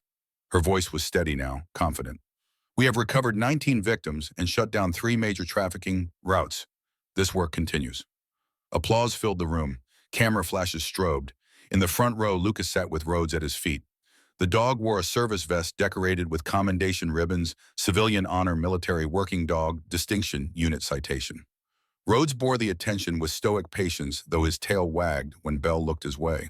Her voice was steady now, confident. We have recovered 19 victims and shut down 3 major trafficking routes. This work continues. Applause filled the room. Camera flashes strobed. In the front row, Lucas sat with Rhodes at his feet. The dog wore a service vest decorated with commendation ribbons, civilian honor, military working dog, distinction, unit citation. Rhodes bore the attention with stoic patience, though his tail wagged when Bell looked his way.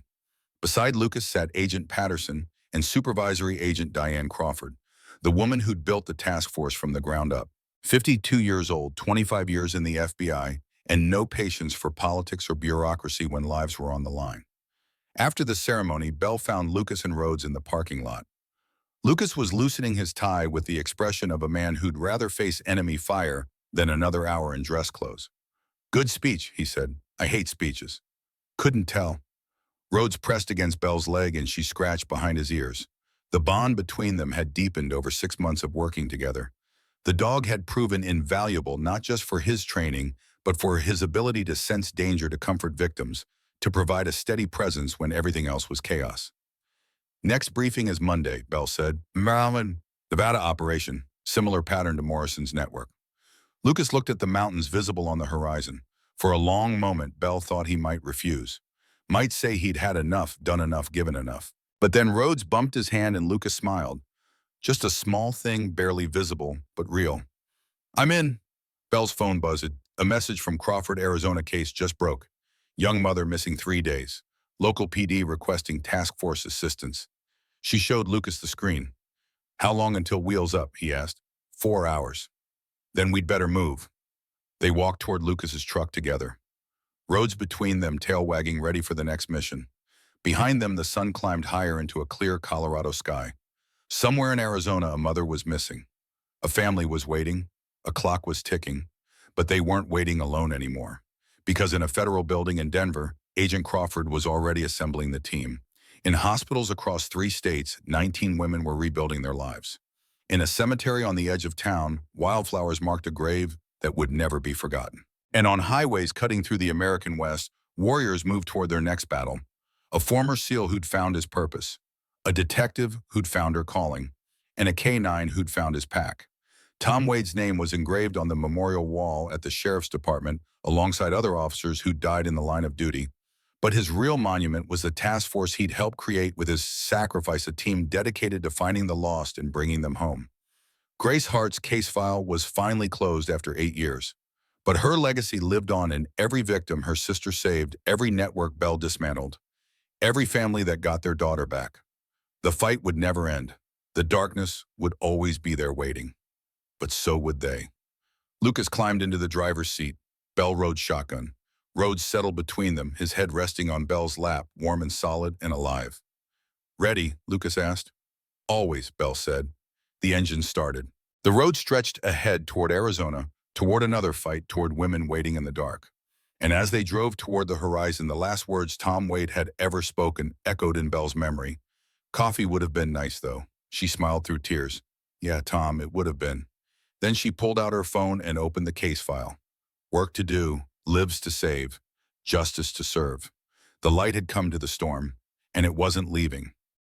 Beside Lucas sat Agent Patterson and Supervisory Agent Diane Crawford, the woman who'd built the task force from the ground up. 52 years old, 25 years in the FBI, and no patience for politics or bureaucracy when lives were on the line. After the ceremony, Bell found Lucas and Rhodes in the parking lot. Lucas was loosening his tie with the expression of a man who'd rather face enemy fire than another hour in dress clothes. Good speech, he said. I hate speeches. Couldn't tell. Rhodes pressed against Bell's leg and she scratched behind his ears. The bond between them had deepened over 6 months of working together. The dog had proven invaluable not just for his training, but for his ability to sense danger, to comfort victims, to provide a steady presence when everything else was chaos. Next briefing is Monday, Bell said. Maryland, Nevada operation, similar pattern to Morrison's network. Lucas looked at the mountains visible on the horizon. For a long moment, Bell thought he might refuse. Might say he'd had enough, done enough, given enough. But then Rhodes bumped his hand and Lucas smiled. Just a small thing, barely visible, but real. I'm in. Bell's phone buzzed. A message from Crawford, Arizona case just broke. Young mother missing 3 days. Local PD requesting task force assistance. She showed Lucas the screen. How long until wheels up, he asked. 4 hours. Then we'd better move. They walked toward Lucas's truck together. Roads between them, tail wagging, ready for the next mission. Behind them, the sun climbed higher into a clear Colorado sky. Somewhere in Arizona, a mother was missing. A family was waiting. A clock was ticking. But they weren't waiting alone anymore. Because in a federal building in Denver, Agent Crawford was already assembling the team. In hospitals across 3 states, 19 women were rebuilding their lives. In a cemetery on the edge of town, wildflowers marked a grave that would never be forgotten. And on highways cutting through the American West, warriors moved toward their next battle. A former SEAL who'd found his purpose, a detective who'd found her calling, and a K-9 who'd found his pack. Tom Wade's name was engraved on the memorial wall at the sheriff's department alongside other officers who died in the line of duty. But his real monument was the task force he'd helped create with his sacrifice, a team dedicated to finding the lost and bringing them home. Grace Hart's case file was finally closed after 8 years. But her legacy lived on in every victim her sister saved, every network Bell dismantled, every family that got their daughter back. The fight would never end. The darkness would always be there waiting. But so would they. Lucas climbed into the driver's seat. Bell rode shotgun. Rhodes settled between them, his head resting on Bell's lap, warm and solid and alive. Ready? Lucas asked. Always, Bell said. The engine started. The road stretched ahead toward Arizona, toward another fight, toward women waiting in the dark. And as they drove toward the horizon, the last words Tom Wade had ever spoken echoed in Bell's memory. Coffee would have been nice, though. She smiled through tears. Yeah, Tom, it would have been. Then she pulled out her phone and opened the case file. Work to do, lives to save, justice to serve. The light had come to the storm, and it wasn't leaving.